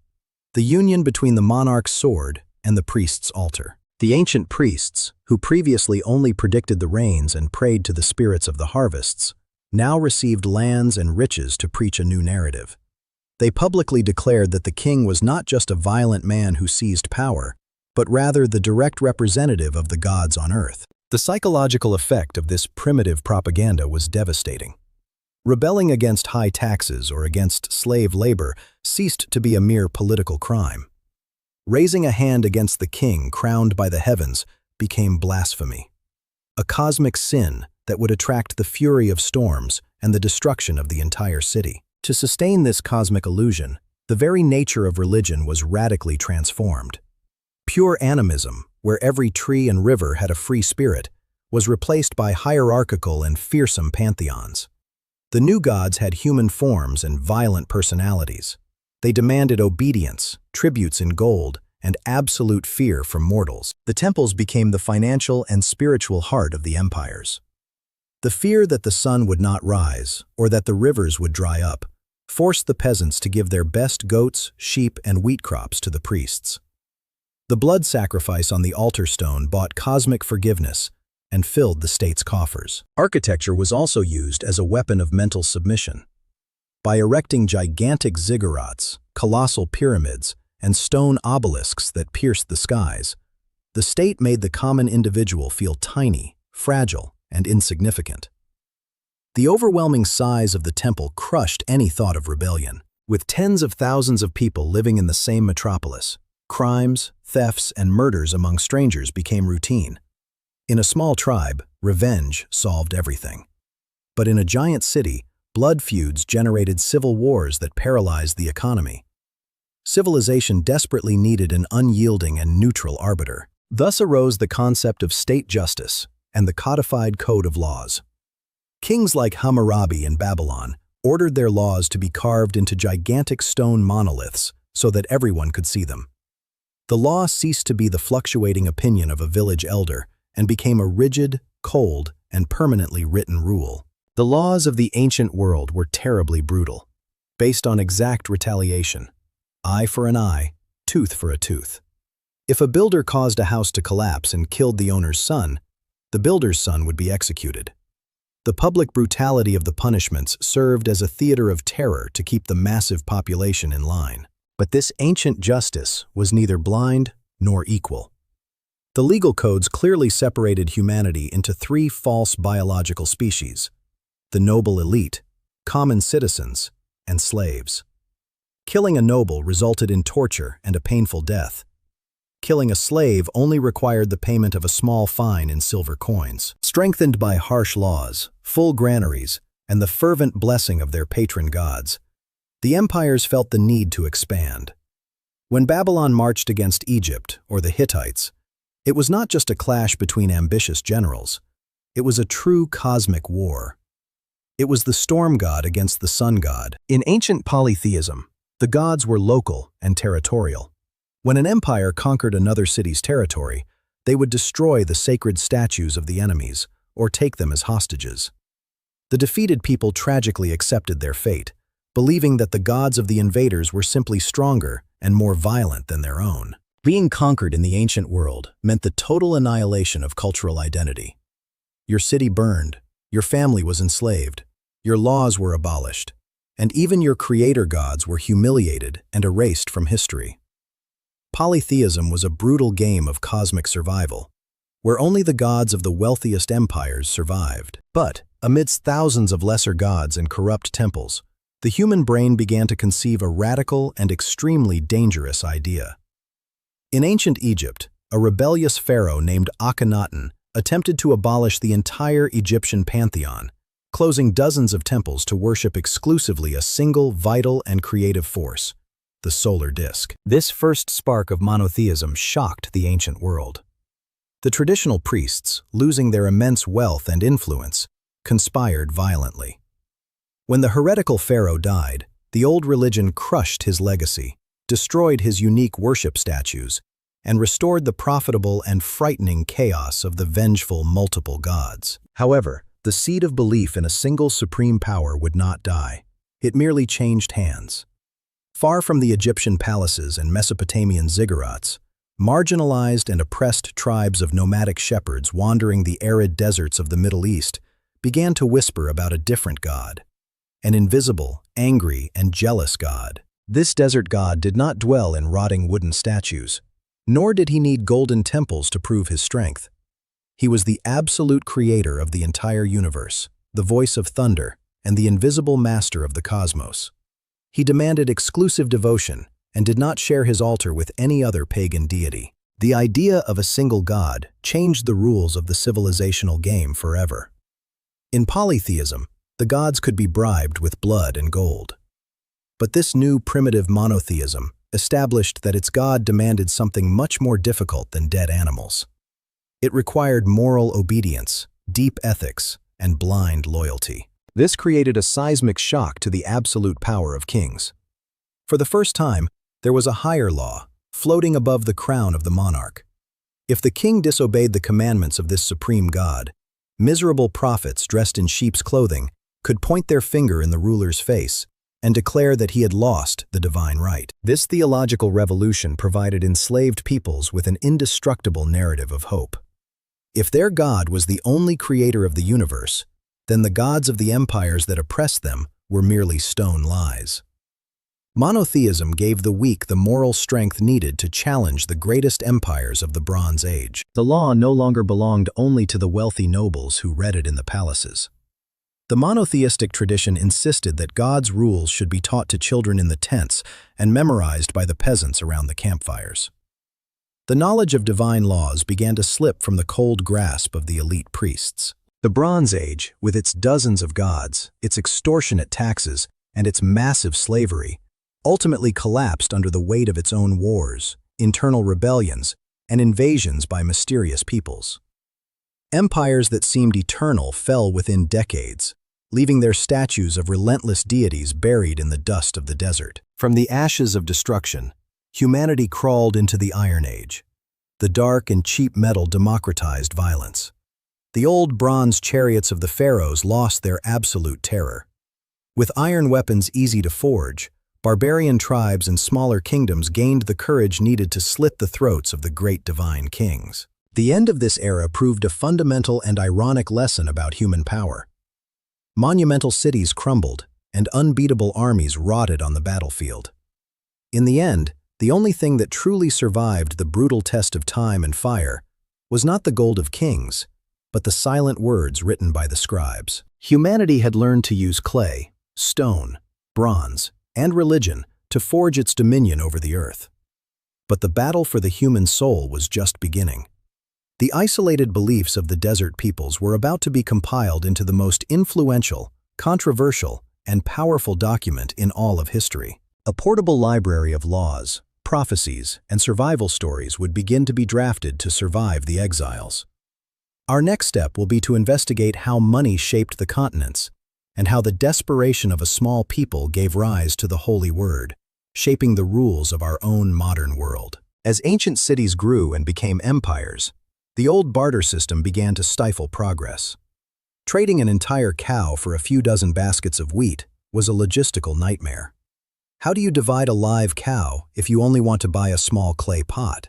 the union between the monarch's sword and the priest's altar. The ancient priests, who previously only predicted the rains and prayed to the spirits of the harvests, now received lands and riches to preach a new narrative. They publicly declared that the king was not just a violent man who seized power, but rather the direct representative of the gods on earth. The psychological effect of this primitive propaganda was devastating. Rebelling against high taxes or against slave labor ceased to be a mere political crime. Raising a hand against the king crowned by the heavens became blasphemy, a cosmic sin that would attract the fury of storms and the destruction of the entire city. To sustain this cosmic illusion, the very nature of religion was radically transformed. Pure animism, where every tree and river had a free spirit, was replaced by hierarchical and fearsome pantheons. The new gods had human forms and violent personalities. They demanded obedience, tributes in gold, and absolute fear from mortals. The temples became the financial and spiritual heart of the empires. The fear that the sun would not rise, or that the rivers would dry up, forced the peasants to give their best goats, sheep, and wheat crops to the priests. The blood sacrifice on the altar stone bought cosmic forgiveness and filled the state's coffers. Architecture was also used as a weapon of mental submission. By erecting gigantic ziggurats, colossal pyramids, and stone obelisks that pierced the skies, the state made the common individual feel tiny, fragile, and insignificant. The overwhelming size of the temple crushed any thought of rebellion. With tens of thousands of people living in the same metropolis, crimes, thefts, and murders among strangers became routine. In a small tribe, revenge solved everything. But in a giant city, blood feuds generated civil wars that paralyzed the economy. Civilization desperately needed an unyielding and neutral arbiter. Thus arose the concept of state justice and the codified code of laws. Kings like Hammurabi in Babylon ordered their laws to be carved into gigantic stone monoliths so that everyone could see them. The law ceased to be the fluctuating opinion of a village elder and became a rigid, cold, and permanently written rule. The laws of the ancient world were terribly brutal, based on exact retaliation. Eye for an eye, tooth for a tooth. If a builder caused a house to collapse and killed the owner's son, the builder's son would be executed. The public brutality of the punishments served as a theater of terror to keep the massive population in line. But this ancient justice was neither blind nor equal. The legal codes clearly separated humanity into three false biological species: the noble elite, common citizens, and slaves. Killing a noble resulted in torture and a painful death. Killing a slave only required the payment of a small fine in silver coins. Strengthened by harsh laws, full granaries, and the fervent blessing of their patron gods, the empires felt the need to expand. When Babylon marched against Egypt or the Hittites, it was not just a clash between ambitious generals. It was a true cosmic war. It was the storm god against the sun god. In ancient polytheism, the gods were local and territorial. When an empire conquered another city's territory, They would destroy the sacred statues of the enemies or take them as hostages. The defeated people tragically accepted their fate, believing that the gods of the invaders were simply stronger and more violent than their own. Being conquered in the ancient world meant the total annihilation of cultural identity. Your city burned, your family was enslaved, your laws were abolished, and even your creator gods were humiliated and erased from history. Polytheism was a brutal game of cosmic survival, where only the gods of the wealthiest empires survived. But, amidst thousands of lesser gods and corrupt temples, the human brain began to conceive a radical and extremely dangerous idea. In ancient Egypt, a rebellious pharaoh named Akhenaten attempted to abolish the entire Egyptian pantheon, closing dozens of temples to worship exclusively a single vital and creative force, the solar disk. This first spark of monotheism shocked the ancient world. The traditional priests, losing their immense wealth and influence, conspired violently. When the heretical pharaoh died, the old religion crushed his legacy, destroyed his unique worship statues, and restored the profitable and frightening chaos of the vengeful multiple gods. However, the seed of belief in a single supreme power would not die. It merely changed hands. Far from the Egyptian palaces and Mesopotamian ziggurats, marginalized and oppressed tribes of nomadic shepherds wandering the arid deserts of the Middle East began to whisper about a different god, an invisible, angry, and jealous god. This desert god did not dwell in rotting wooden statues, nor did he need golden temples to prove his strength. He was the absolute creator of the entire universe, the voice of thunder, and the invisible master of the cosmos. He demanded exclusive devotion and did not share his altar with any other pagan deity. The idea of a single god changed the rules of the civilizational game forever. In polytheism, the gods could be bribed with blood and gold. But this new primitive monotheism established that its god demanded something much more difficult than dead animals. It required moral obedience, deep ethics, and blind loyalty. This created a seismic shock to the absolute power of kings. For the first time, there was a higher law, floating above the crown of the monarch. If the king disobeyed the commandments of this supreme god, miserable prophets dressed in sheep's clothing could point their finger in the ruler's face and declare that he had lost the divine right. This theological revolution provided enslaved peoples with an indestructible narrative of hope. If their god was the only creator of the universe, then the gods of the empires that oppressed them were merely stone lies. Monotheism gave the weak the moral strength needed to challenge the greatest empires of the Bronze Age. The law no longer belonged only to the wealthy nobles who read it in the palaces. The monotheistic tradition insisted that God's rules should be taught to children in the tents and memorized by the peasants around the campfires. The knowledge of divine laws began to slip from the cold grasp of the elite priests. The Bronze Age, with its dozens of gods, its extortionate taxes, and its massive slavery, ultimately collapsed under the weight of its own wars, internal rebellions, and invasions by mysterious peoples. Empires that seemed eternal fell within decades, leaving their statues of relentless deities buried in the dust of the desert. From the ashes of destruction, humanity crawled into the Iron Age. The dark and cheap metal democratized violence. The old bronze chariots of the pharaohs lost their absolute terror. With iron weapons easy to forge, barbarian tribes and smaller kingdoms gained the courage needed to slit the throats of the great divine kings. The end of this era proved a fundamental and ironic lesson about human power. Monumental cities crumbled, and unbeatable armies rotted on the battlefield. In the end, the only thing that truly survived the brutal test of time and fire was not the gold of kings, but the silent words written by the scribes. Humanity had learned to use clay, stone, bronze, and religion to forge its dominion over the earth. But the battle for the human soul was just beginning. The isolated beliefs of the desert peoples were about to be compiled into the most influential, controversial, and powerful document in all of history. A portable library of laws, prophecies, and survival stories would begin to be drafted to survive the exiles. Our next step will be to investigate how money shaped the continents, and how the desperation of a small people gave rise to the Holy Word, shaping the rules of our own modern world. As ancient cities grew and became empires, The old barter system began to stifle progress. Trading an entire cow for a few dozen baskets of wheat was a logistical nightmare. How do you divide a live cow if you only want to buy a small clay pot?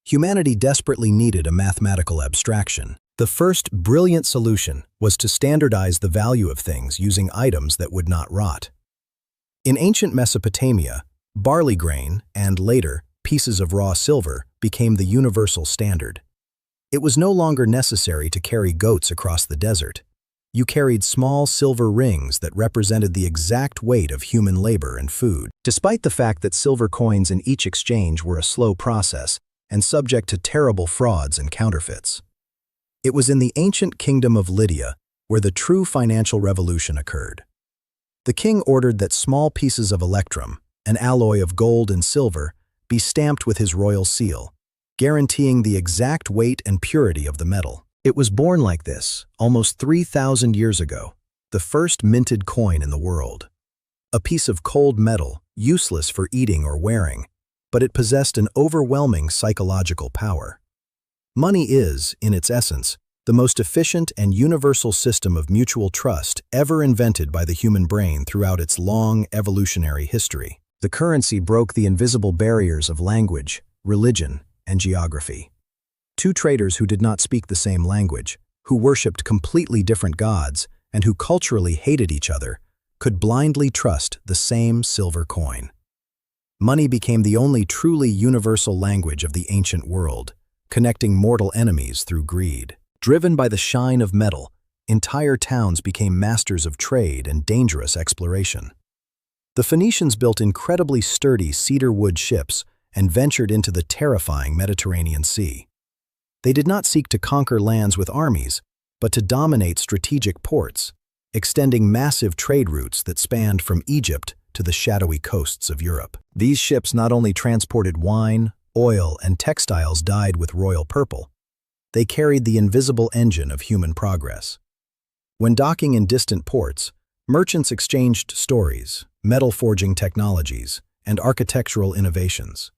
Humanity desperately needed a mathematical abstraction. The first brilliant solution was to standardize the value of things using items that would not rot. In ancient Mesopotamia, barley grain and, later, pieces of raw silver became the universal standard. It was no longer necessary to carry goats across the desert. You carried small silver rings that represented the exact weight of human labor and food. Despite the fact that silver coins in each exchange were a slow process and subject to terrible frauds and counterfeits. It was in the ancient kingdom of Lydia where the true financial revolution occurred. The king ordered that small pieces of electrum, an alloy of gold and silver, be stamped with his royal seal, guaranteeing the exact weight and purity of the metal. It was born like this, almost 3,000 years ago, the first minted coin in the world. A piece of cold metal, useless for eating or wearing, but it possessed an overwhelming psychological power. Money is, in its essence, the most efficient and universal system of mutual trust ever invented by the human brain throughout its long evolutionary history. The currency broke the invisible barriers of language, religion, and geography. Two traders who did not speak the same language, who worshipped completely different gods, and who culturally hated each other, could blindly trust the same silver coin. Money became the only truly universal language of the ancient world, connecting mortal enemies through greed. Driven by the shine of metal, entire towns became masters of trade and dangerous exploration. The Phoenicians built incredibly sturdy cedar wood ships and ventured into the terrifying Mediterranean Sea. They did not seek to conquer lands with armies, but to dominate strategic ports, extending massive trade routes that spanned from Egypt to the shadowy coasts of Europe. These ships not only transported wine, oil, and textiles dyed with royal purple, they carried the invisible engine of human progress. When docking in distant ports, merchants exchanged stories, metal forging technologies, and architectural innovations.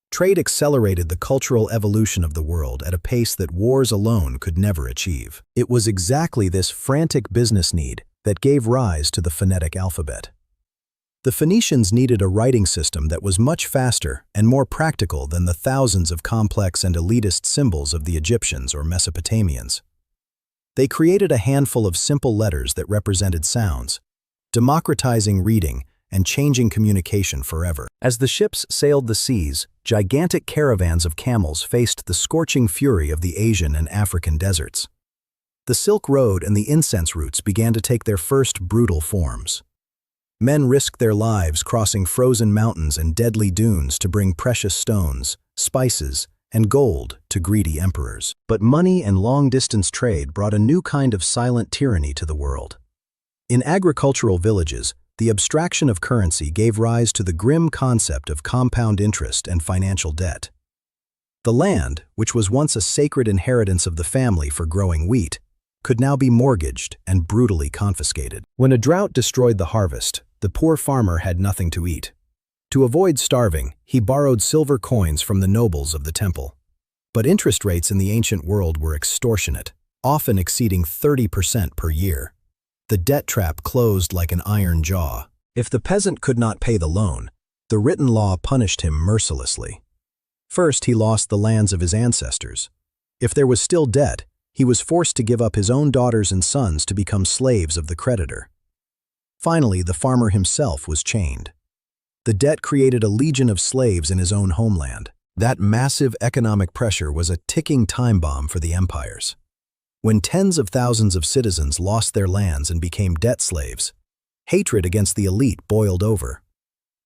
Trade accelerated the cultural evolution of the world at a pace that wars alone could never achieve. It was exactly this frantic business need that gave rise to the phonetic alphabet. The Phoenicians needed a writing system that was much faster and more practical than the thousands of complex and elitist symbols of the Egyptians or Mesopotamians. They created a handful of simple letters that represented sounds, democratizing reading and changing communication forever. As the ships sailed the seas, gigantic caravans of camels faced the scorching fury of the Asian and African deserts. The Silk Road and the incense routes began to take their first brutal forms. Men risked their lives crossing frozen mountains and deadly dunes to bring precious stones, spices, and gold to greedy emperors. But money and long-distance trade brought a new kind of silent tyranny to the world. In agricultural villages, the abstraction of currency gave rise to the grim concept of compound interest and financial debt. The land, which was once a sacred inheritance of the family for growing wheat, could now be mortgaged and brutally confiscated. When a drought destroyed the harvest, the poor farmer had nothing to eat. To avoid starving, he borrowed silver coins from the nobles of the temple. But interest rates in the ancient world were extortionate, often exceeding 30% per year. The debt trap closed like an iron jaw. If the peasant could not pay the loan, the written law punished him mercilessly. First, he lost the lands of his ancestors. If there was still debt, he was forced to give up his own daughters and sons to become slaves of the creditor. Finally, the farmer himself was chained. The debt created a legion of slaves in his own homeland. That massive economic pressure was a ticking time bomb for the empires. When tens of thousands of citizens lost their lands and became debt slaves, hatred against the elite boiled over.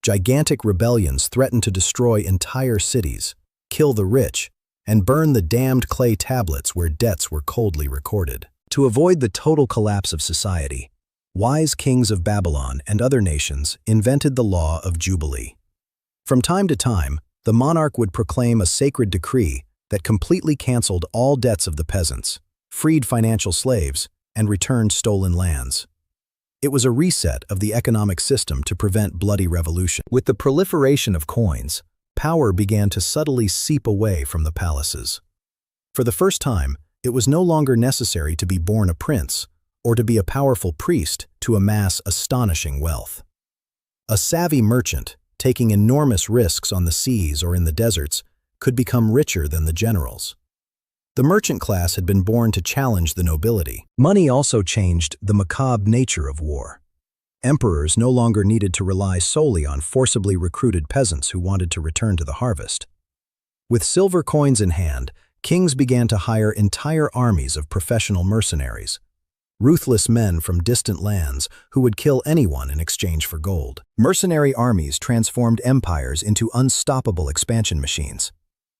Gigantic rebellions threatened to destroy entire cities, kill the rich, and burn the damned clay tablets where debts were coldly recorded. To avoid the total collapse of society, wise kings of Babylon and other nations invented the law of Jubilee. From time to time, the monarch would proclaim a sacred decree that completely canceled all debts of the peasants, freed financial slaves, and returned stolen lands. It was a reset of the economic system to prevent bloody revolution. With the proliferation of coins, power began to subtly seep away from the palaces. For the first time, it was no longer necessary to be born a prince or to be a powerful priest to amass astonishing wealth. A savvy merchant, taking enormous risks on the seas or in the deserts, could become richer than the generals. The merchant class had been born to challenge the nobility. Money also changed the macabre nature of war. Emperors no longer needed to rely solely on forcibly recruited peasants who wanted to return to the harvest. With silver coins in hand, kings began to hire entire armies of professional mercenaries, ruthless men from distant lands who would kill anyone in exchange for gold. Mercenary armies transformed empires into unstoppable expansion machines,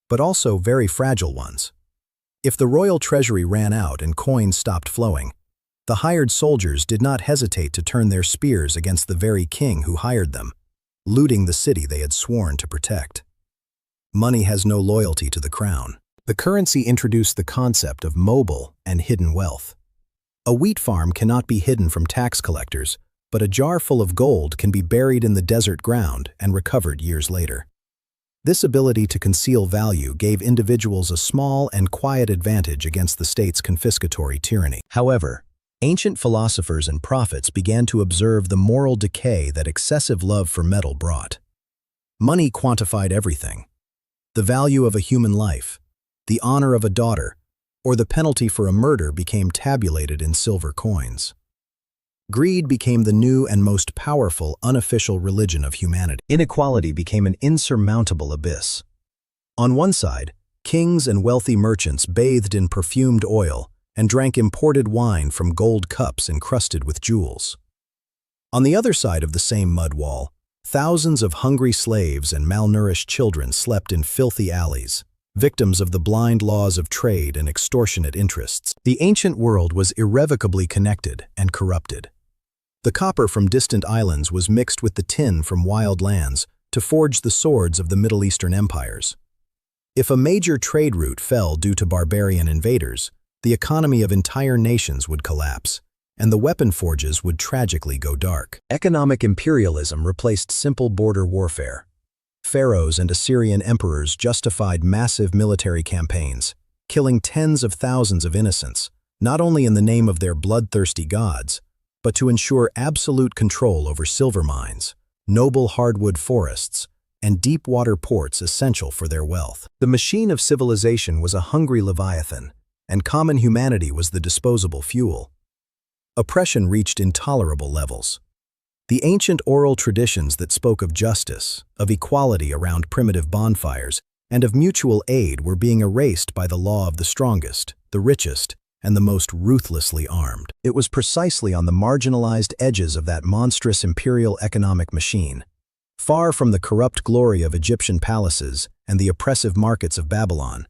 but also very fragile ones. If the royal treasury ran out and coins stopped flowing, the hired soldiers did not hesitate to turn their spears against the very king who hired them, looting the city they had sworn to protect. Money has no loyalty to the crown. The currency introduced the concept of mobile and hidden wealth. A wheat farm cannot be hidden from tax collectors, but a jar full of gold can be buried in the desert ground and recovered years later. This ability to conceal value gave individuals a small and quiet advantage against the state's confiscatory tyranny. However, ancient philosophers and prophets began to observe the moral decay that excessive love for metal brought. Money quantified everything: the value of a human life, the honor of a daughter, or the penalty for a murder became tabulated in silver coins. Greed became the new and most powerful unofficial religion of humanity. Inequality became an insurmountable abyss. On one side, kings and wealthy merchants bathed in perfumed oil and drank imported wine from gold cups encrusted with jewels. On the other side of the same mud wall, thousands of hungry slaves and malnourished children slept in filthy alleys, victims of the blind laws of trade and extortionate interests. The ancient world was irrevocably connected and corrupted. The copper from distant islands was mixed with the tin from wild lands to forge the swords of the Middle Eastern empires. If a major trade route fell due to barbarian invaders, the economy of entire nations would collapse, and the weapon forges would tragically go dark. Economic imperialism replaced simple border warfare. Pharaohs and Assyrian emperors justified massive military campaigns, killing tens of thousands of innocents, not only in the name of their bloodthirsty gods, but to ensure absolute control over silver mines, noble hardwood forests, and deep-water ports essential for their wealth. The machine of civilization was a hungry leviathan, and common humanity was the disposable fuel. Oppression reached intolerable levels. The ancient oral traditions that spoke of justice, of equality around primitive bonfires, and of mutual aid were being erased by the law of the strongest, the richest, and the most ruthlessly armed. It was precisely on the marginalized edges of that monstrous imperial economic machine, far from the corrupt glory of Egyptian palaces and the oppressive markets of Babylon,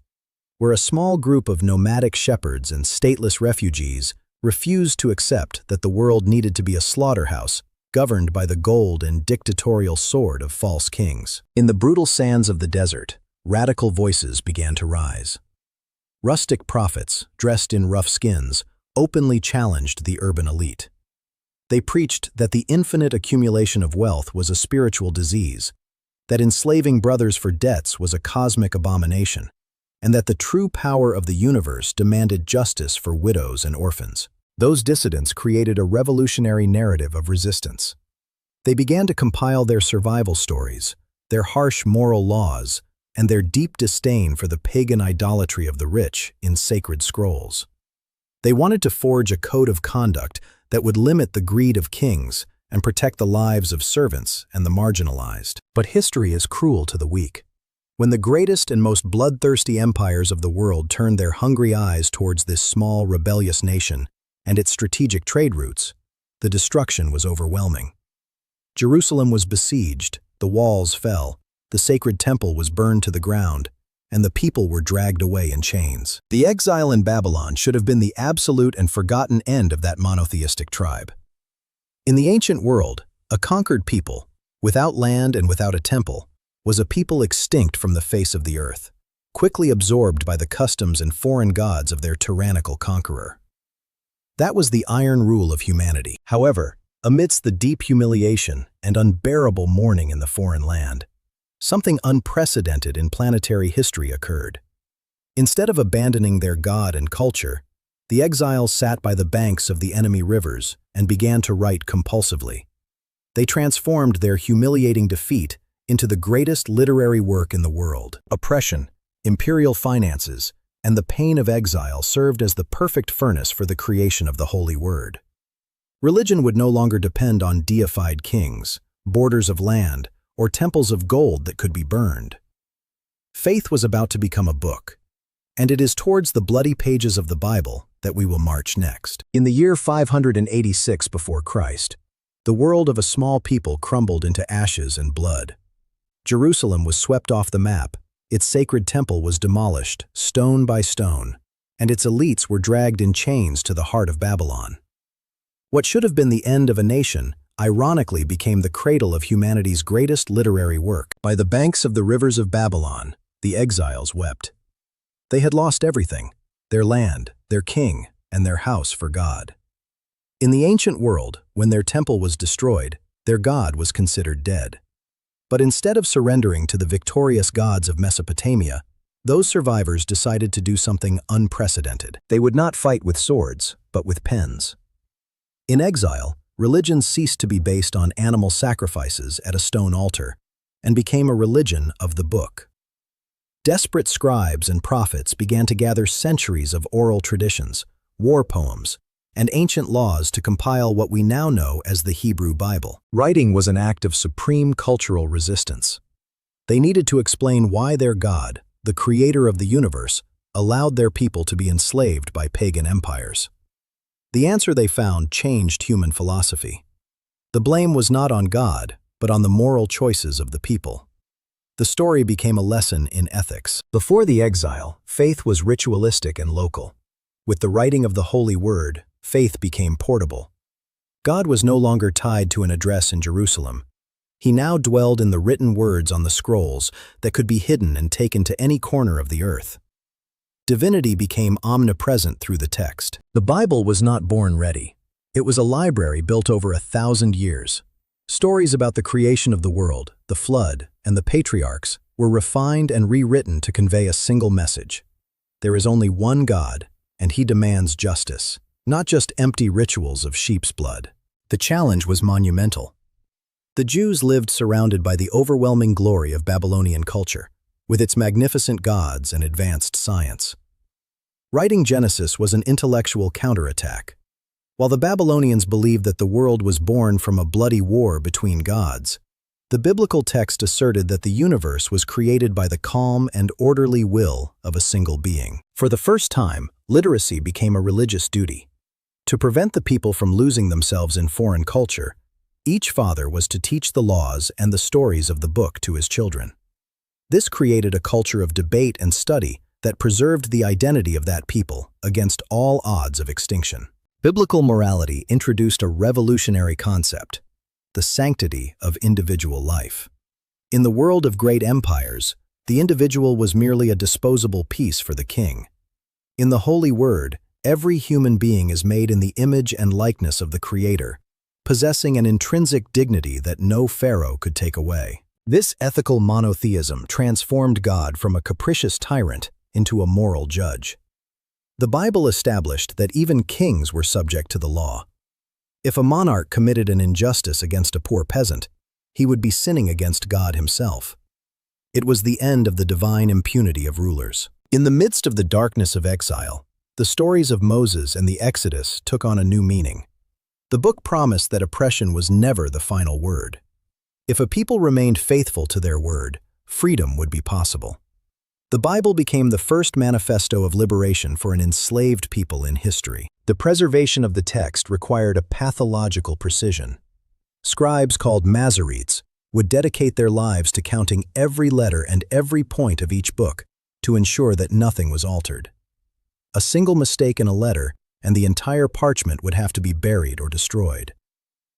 where a small group of nomadic shepherds and stateless refugees refused to accept that the world needed to be a slaughterhouse governed by the gold and dictatorial sword of false kings. In the brutal sands of the desert, radical voices began to rise. Rustic prophets, dressed in rough skins, openly challenged the urban elite. They preached that the infinite accumulation of wealth was a spiritual disease, that enslaving brothers for debts was a cosmic abomination, and that the true power of the universe demanded justice for widows and orphans. Those dissidents created a revolutionary narrative of resistance. They began to compile their survival stories, their harsh moral laws, and their deep disdain for the pagan idolatry of the rich in sacred scrolls. They wanted to forge a code of conduct that would limit the greed of kings and protect the lives of servants and the marginalized. But history is cruel to the weak. When the greatest and most bloodthirsty empires of the world turned their hungry eyes towards this small, rebellious nation and its strategic trade routes, the destruction was overwhelming. Jerusalem was besieged, the walls fell, the sacred temple was burned to the ground, and the people were dragged away in chains. The exile in Babylon should have been the absolute and forgotten end of that monotheistic tribe. In the ancient world, a conquered people, without land and without a temple, was a people extinct from the face of the earth, quickly absorbed by the customs and foreign gods of their tyrannical conqueror. That was the iron rule of humanity. However, amidst the deep humiliation and unbearable mourning in the foreign land, something unprecedented in planetary history occurred. Instead of abandoning their god and culture, the exiles sat by the banks of the enemy rivers and began to write compulsively. They transformed their humiliating defeat into the greatest literary work in the world. Oppression, imperial finances, and the pain of exile served as the perfect furnace for the creation of the Holy Word. Religion would no longer depend on deified kings, borders of land, or temples of gold that could be burned. Faith was about to become a book, and it is towards the bloody pages of the Bible that we will march next. In the year 586 before Christ, the world of a small people crumbled into ashes and blood. Jerusalem was swept off the map, its sacred temple was demolished, stone by stone, and its elites were dragged in chains to the heart of Babylon. What should have been the end of a nation, ironically became the cradle of humanity's greatest literary work. By the banks of the rivers of Babylon, the exiles wept. They had lost everything, their land, their king, and their house for God. In the ancient world, when their temple was destroyed, their God was considered dead. But instead of surrendering to the victorious gods of Mesopotamia, those survivors decided to do something unprecedented. They would not fight with swords, but with pens. In exile, religion ceased to be based on animal sacrifices at a stone altar and became a religion of the book. Desperate scribes and prophets began to gather centuries of oral traditions, war poems, and ancient laws to compile what we now know as the Hebrew Bible. Writing was an act of supreme cultural resistance. They needed to explain why their God, the creator of the universe, allowed their people to be enslaved by pagan empires. The answer they found changed human philosophy. The blame was not on God, but on the moral choices of the people. The story became a lesson in ethics. Before the exile, faith was ritualistic and local. With the writing of the Holy Word, faith became portable. God was no longer tied to an address in Jerusalem. He now dwelled in the written words on the scrolls that could be hidden and taken to any corner of the earth. Divinity became omnipresent through the text. The Bible was not born ready. It was a library built over 1,000 years. Stories about the creation of the world, the flood, and the patriarchs were refined and rewritten to convey a single message. There is only one God, and He demands justice, not just empty rituals of sheep's blood. The challenge was monumental. The Jews lived surrounded by the overwhelming glory of Babylonian culture, with its magnificent gods and advanced science. Writing Genesis was an intellectual counterattack. While the Babylonians believed that the world was born from a bloody war between gods, the biblical text asserted that the universe was created by the calm and orderly will of a single being. For the first time, literacy became a religious duty. To prevent the people from losing themselves in foreign culture, each father was to teach the laws and the stories of the book to his children. This created a culture of debate and study that preserved the identity of that people against all odds of extinction. Biblical morality introduced a revolutionary concept: the sanctity of individual life. In the world of great empires, the individual was merely a disposable piece for the king. In the Holy Word, every human being is made in the image and likeness of the Creator, possessing an intrinsic dignity that no pharaoh could take away. This ethical monotheism transformed God from a capricious tyrant into a moral judge. The Bible established that even kings were subject to the law. If a monarch committed an injustice against a poor peasant, he would be sinning against God himself. It was the end of the divine impunity of rulers. In the midst of the darkness of exile, the stories of Moses and the Exodus took on a new meaning. The book promised that oppression was never the final word. If a people remained faithful to their word, freedom would be possible. The Bible became the first manifesto of liberation for an enslaved people in history. The preservation of the text required a pathological precision. Scribes called Masoretes would dedicate their lives to counting every letter and every point of each book to ensure that nothing was altered. A single mistake in a letter, and the entire parchment would have to be buried or destroyed.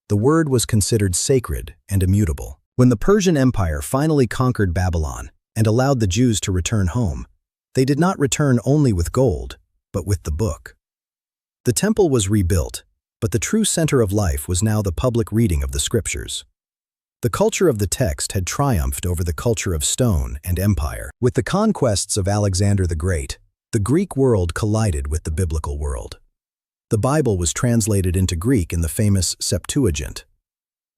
The word was considered sacred and immutable. When the Persian Empire finally conquered Babylon and allowed the Jews to return home, they did not return only with gold, but with the book. The temple was rebuilt, but the true center of life was now the public reading of the scriptures. The culture of the text had triumphed over the culture of stone and empire. With the conquests of Alexander the Great, The Greek world collided with the biblical world. The Bible was translated into Greek in the famous Septuagint.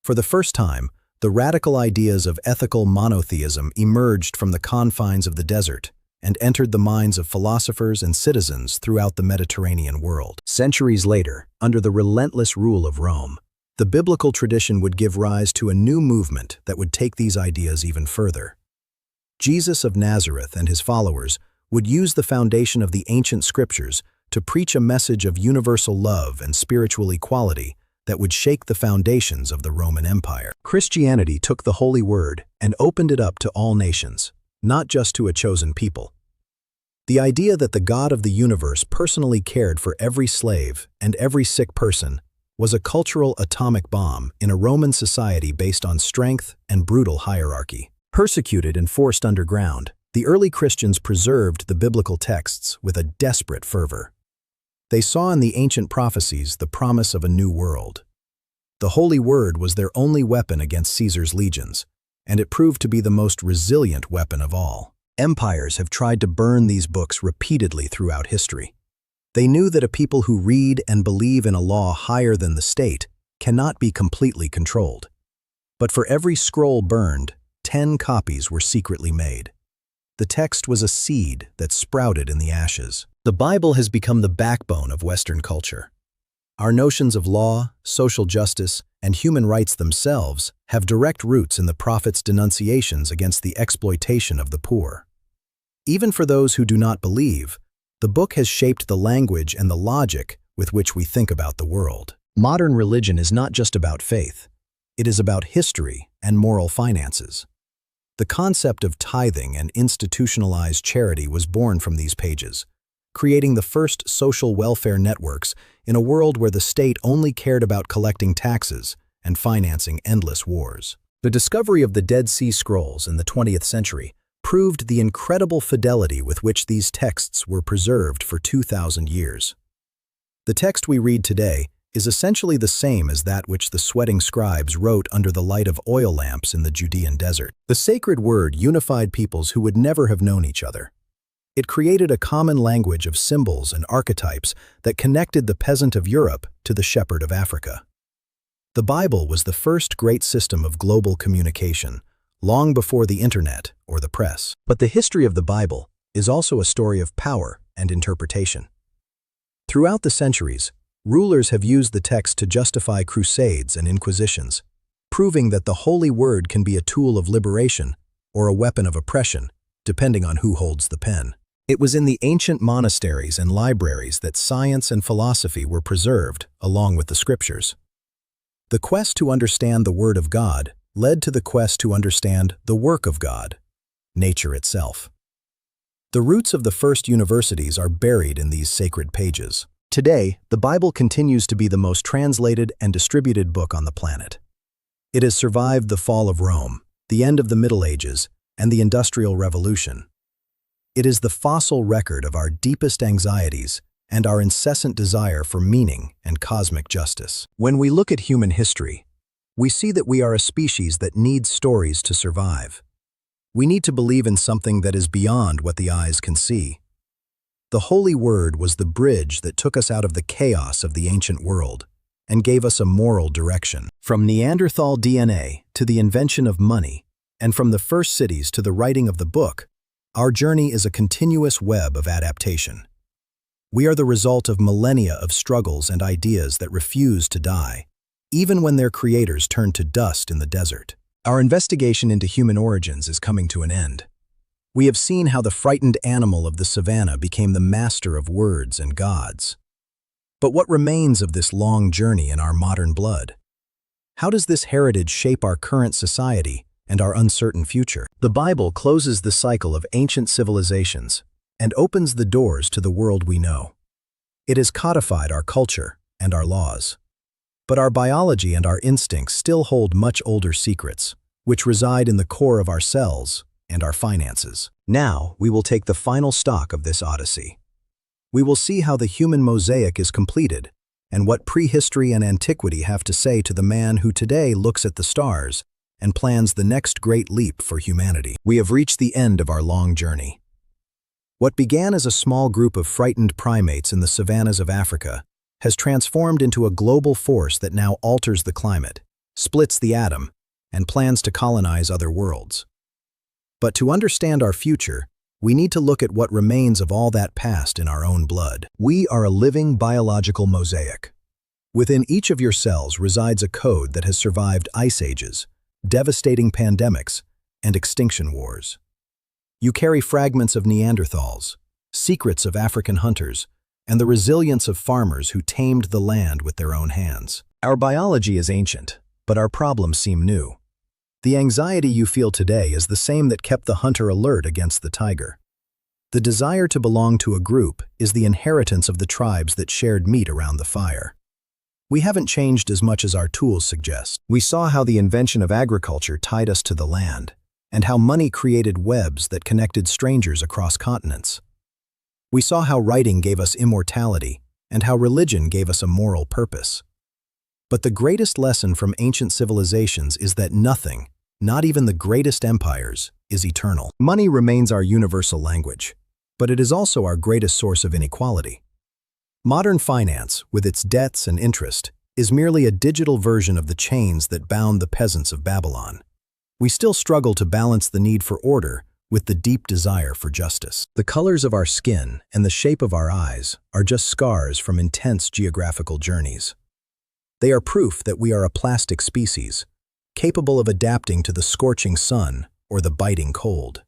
For the first time, the radical ideas of ethical monotheism emerged from the confines of the desert and entered the minds of philosophers and citizens throughout the Mediterranean world. Centuries later, under the relentless rule of Rome, the biblical tradition would give rise to a new movement that would take these ideas even further. Jesus of Nazareth and his followers would use the foundation of the ancient scriptures to preach a message of universal love and spiritual equality that would shake the foundations of the Roman Empire. Christianity took the Holy Word and opened it up to all nations, not just to a chosen people. The idea that the God of the universe personally cared for every slave and every sick person was a cultural atomic bomb in a Roman society based on strength and brutal hierarchy. Persecuted and forced underground, the early Christians preserved the biblical texts with a desperate fervor. They saw in the ancient prophecies the promise of a new world. The Holy Word was their only weapon against Caesar's legions, and it proved to be the most resilient weapon of all. Empires have tried to burn these books repeatedly throughout history. They knew that a people who read and believe in a law higher than the state cannot be completely controlled. But for every scroll burned, 10 copies were secretly made. The text was a seed that sprouted in the ashes. The Bible has become the backbone of Western culture. Our notions of law, social justice, and human rights themselves have direct roots in the prophets' denunciations against the exploitation of the poor. Even for those who do not believe, the book has shaped the language and the logic with which we think about the world. Modern religion is not just about faith. It is about history and moral finances. The concept of tithing and institutionalized charity was born from these pages, creating the first social welfare networks in a world where the state only cared about collecting taxes and financing endless wars. The discovery of the Dead Sea Scrolls in the 20th century proved the incredible fidelity with which these texts were preserved for 2,000 years. The text we read today is essentially the same as that which the sweating scribes wrote under the light of oil lamps in the Judean desert. The sacred word unified peoples who would never have known each other. It created a common language of symbols and archetypes that connected the peasant of Europe to the shepherd of Africa. The Bible was the first great system of global communication, long before the internet or the press. But the history of the Bible is also a story of power and interpretation. Throughout the centuries, rulers have used the text to justify crusades and inquisitions, proving that the Holy Word can be a tool of liberation or a weapon of oppression, depending on who holds the pen. It was in the ancient monasteries and libraries that science and philosophy were preserved, along with the scriptures. The quest to understand the Word of God led to the quest to understand the work of God, nature itself. The roots of the first universities are buried in these sacred pages. Today, the Bible continues to be the most translated and distributed book on the planet. It has survived the fall of Rome, the end of the Middle Ages, and the Industrial Revolution. It is the fossil record of our deepest anxieties and our incessant desire for meaning and cosmic justice. When we look at human history, we see that we are a species that needs stories to survive. We need to believe in something that is beyond what the eyes can see. The Holy Word was the bridge that took us out of the chaos of the ancient world and gave us a moral direction. From Neanderthal DNA to the invention of money, and from the first cities to the writing of the book, our journey is a continuous web of adaptation. We are the result of millennia of struggles and ideas that refuse to die, even when their creators turned to dust in the desert. Our investigation into human origins is coming to an end. We have seen how the frightened animal of the savannah became the master of words and gods. But what remains of this long journey in our modern blood? How does this heritage shape our current society and our uncertain future? The Bible closes the cycle of ancient civilizations and opens the doors to the world we know. It has codified our culture and our laws. But our biology and our instincts still hold much older secrets, which reside in the core of our cells and our finances. Now, we will take the final stock of this odyssey. We will see how the human mosaic is completed and what prehistory and antiquity have to say to the man who today looks at the stars and plans the next great leap for humanity. We have reached the end of our long journey. What began as a small group of frightened primates in the savannas of Africa has transformed into a global force that now alters the climate, splits the atom, and plans to colonize other worlds. But to understand our future, we need to look at what remains of all that past in our own blood. We are a living biological mosaic. Within each of your cells resides a code that has survived ice ages, devastating pandemics, and extinction wars. You carry fragments of Neanderthals, secrets of African hunters, and the resilience of farmers who tamed the land with their own hands. Our biology is ancient, but our problems seem new. The anxiety you feel today is the same that kept the hunter alert against the tiger. The desire to belong to a group is the inheritance of the tribes that shared meat around the fire. We haven't changed as much as our tools suggest. We saw how the invention of agriculture tied us to the land, and how money created webs that connected strangers across continents. We saw how writing gave us immortality, and how religion gave us a moral purpose. But the greatest lesson from ancient civilizations is that nothing, not even the greatest empires, is eternal. Money remains our universal language, but it is also our greatest source of inequality. Modern finance, with its debts and interest, is merely a digital version of the chains that bound the peasants of Babylon. We still struggle to balance the need for order with the deep desire for justice. The colors of our skin and the shape of our eyes are just scars from intense geographical journeys. They are proof that we are a plastic species, capable of adapting to the scorching sun or the biting cold.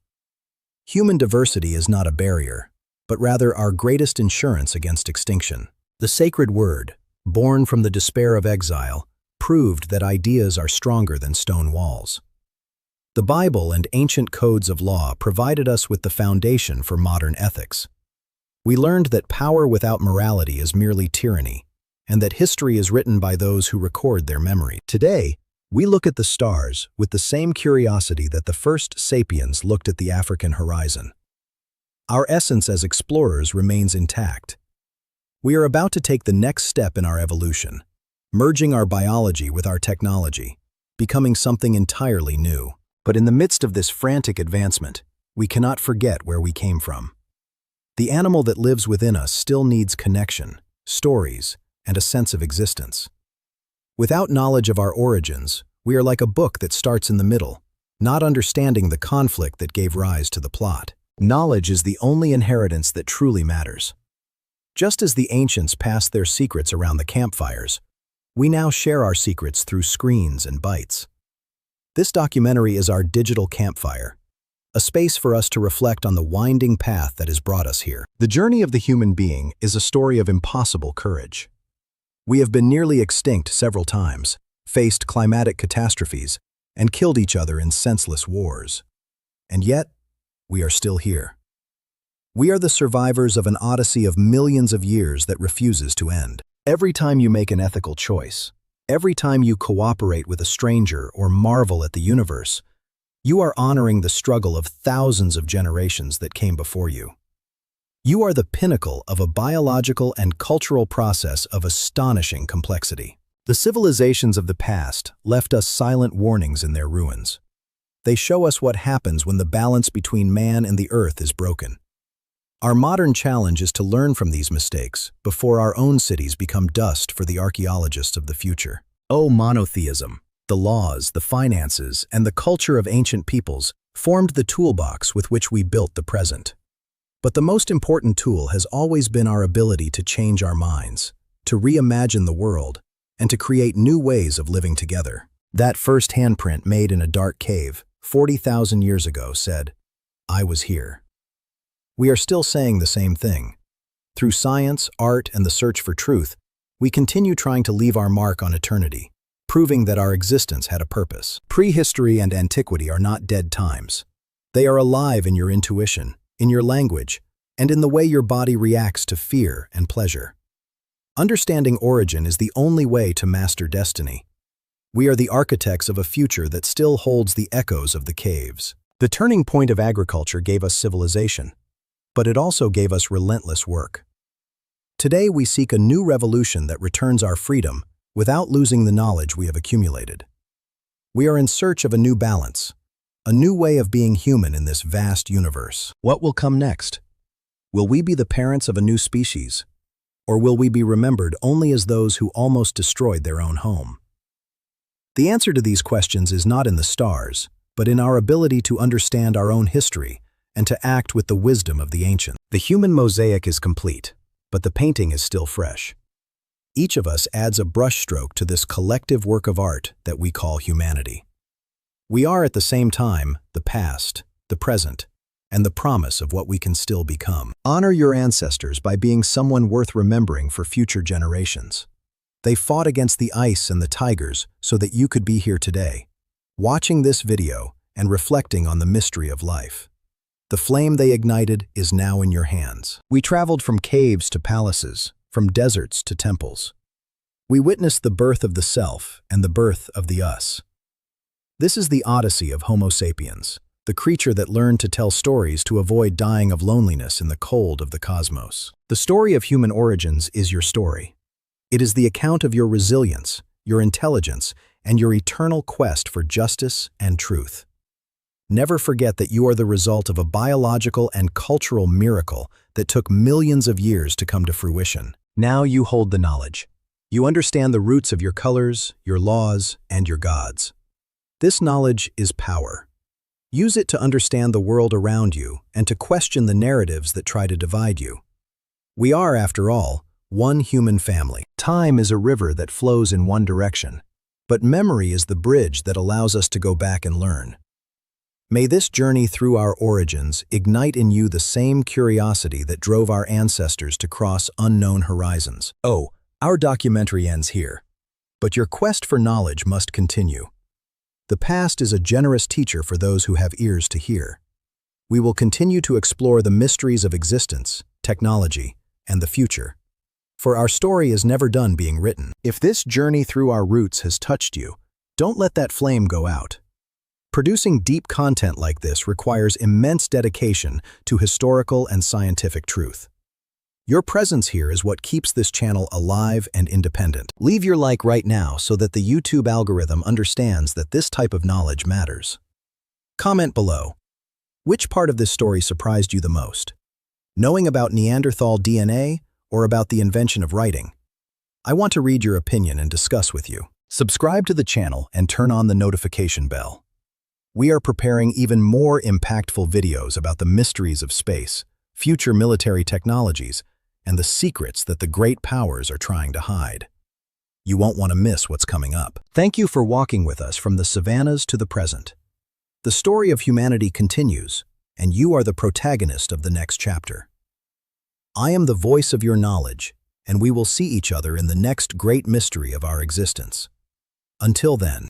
Human diversity is not a barrier, but rather our greatest insurance against extinction. The sacred word, born from the despair of exile, proved that ideas are stronger than stone walls. The Bible and ancient codes of law provided us with the foundation for modern ethics. We learned that power without morality is merely tyranny, and that history is written by those who record their memory. Today, we look at the stars with the same curiosity that the first sapiens looked at the African horizon. Our essence as explorers remains intact. We are about to take the next step in our evolution, merging our biology with our technology, becoming something entirely new. But in the midst of this frantic advancement, we cannot forget where we came from. The animal that lives within us still needs connection, stories, and a sense of existence. Without knowledge of our origins, we are like a book that starts in the middle, not understanding the conflict that gave rise to the plot. Knowledge is the only inheritance that truly matters. Just as the ancients passed their secrets around the campfires, we now share our secrets through screens and bytes. This documentary is our digital campfire, a space for us to reflect on the winding path that has brought us here. The journey of the human being is a story of impossible courage. We have been nearly extinct several times, faced climatic catastrophes, and killed each other in senseless wars. And yet, we are still here. We are the survivors of an odyssey of millions of years that refuses to end. Every time you make an ethical choice, every time you cooperate with a stranger or marvel at the universe, you are honoring the struggle of thousands of generations that came before you. You are the pinnacle of a biological and cultural process of astonishing complexity. The civilizations of the past left us silent warnings in their ruins. They show us what happens when the balance between man and the earth is broken. Our modern challenge is to learn from these mistakes before our own cities become dust for the archaeologists of the future. Oh, monotheism, the laws, the finances, and the culture of ancient peoples formed the toolbox with which we built the present. But the most important tool has always been our ability to change our minds, to reimagine the world, and to create new ways of living together. That first handprint made in a dark cave 40,000 years ago said, "I was here." We are still saying the same thing. Through science, art, and the search for truth, we continue trying to leave our mark on eternity, proving that our existence had a purpose. Prehistory and antiquity are not dead times. They are alive in your intuition, in your language, and in the way your body reacts to fear and pleasure. Understanding origin is the only way to master destiny. We are the architects of a future that still holds the echoes of the caves. The turning point of agriculture gave us civilization, but it also gave us relentless work. Today we seek a new revolution that returns our freedom without losing the knowledge we have accumulated. We are in search of a new balance, a new way of being human in this vast universe. What will come next? Will we be the parents of a new species? Or will we be remembered only as those who almost destroyed their own home? The answer to these questions is not in the stars, but in our ability to understand our own history and to act with the wisdom of the ancients. The human mosaic is complete, but the painting is still fresh. Each of us adds a brushstroke to this collective work of art that we call humanity. We are at the same time the past, the present, and the promise of what we can still become. Honor your ancestors by being someone worth remembering for future generations. They fought against the ice and the tigers so that you could be here today, watching this video and reflecting on the mystery of life. The flame they ignited is now in your hands. We traveled from caves to palaces, from deserts to temples. We witnessed the birth of the self and the birth of the us. This is the odyssey of Homo sapiens, the creature that learned to tell stories to avoid dying of loneliness in the cold of the cosmos. The story of human origins is your story. It is the account of your resilience, your intelligence, and your eternal quest for justice and truth. Never forget that you are the result of a biological and cultural miracle that took millions of years to come to fruition. Now you hold the knowledge. You understand the roots of your colors, your laws, and your gods. This knowledge is power. Use it to understand the world around you and to question the narratives that try to divide you. We are, after all, one human family. Time is a river that flows in one direction, but memory is the bridge that allows us to go back and learn. May this journey through our origins ignite in you the same curiosity that drove our ancestors to cross unknown horizons. Oh, our documentary ends here, but your quest for knowledge must continue. The past is a generous teacher for those who have ears to hear. We will continue to explore the mysteries of existence, technology, and the future. For our story is never done being written. If this journey through our roots has touched you, don't let that flame go out. Producing deep content like this requires immense dedication to historical and scientific truth. Your presence here is what keeps this channel alive and independent. Leave your like right now so that the YouTube algorithm understands that this type of knowledge matters. Comment below. Which part of this story surprised you the most? Knowing about Neanderthal DNA or about the invention of writing? I want to read your opinion and discuss with you. Subscribe to the channel and turn on the notification bell. We are preparing even more impactful videos about the mysteries of space, future military technologies, and the secrets that the great powers are trying to hide. You won't want to miss what's coming up. Thank you for walking with us from the savannas to the present. The story of humanity continues, and you are the protagonist of the next chapter. I am the voice of your knowledge, and we will see each other in the next great mystery of our existence. Until then,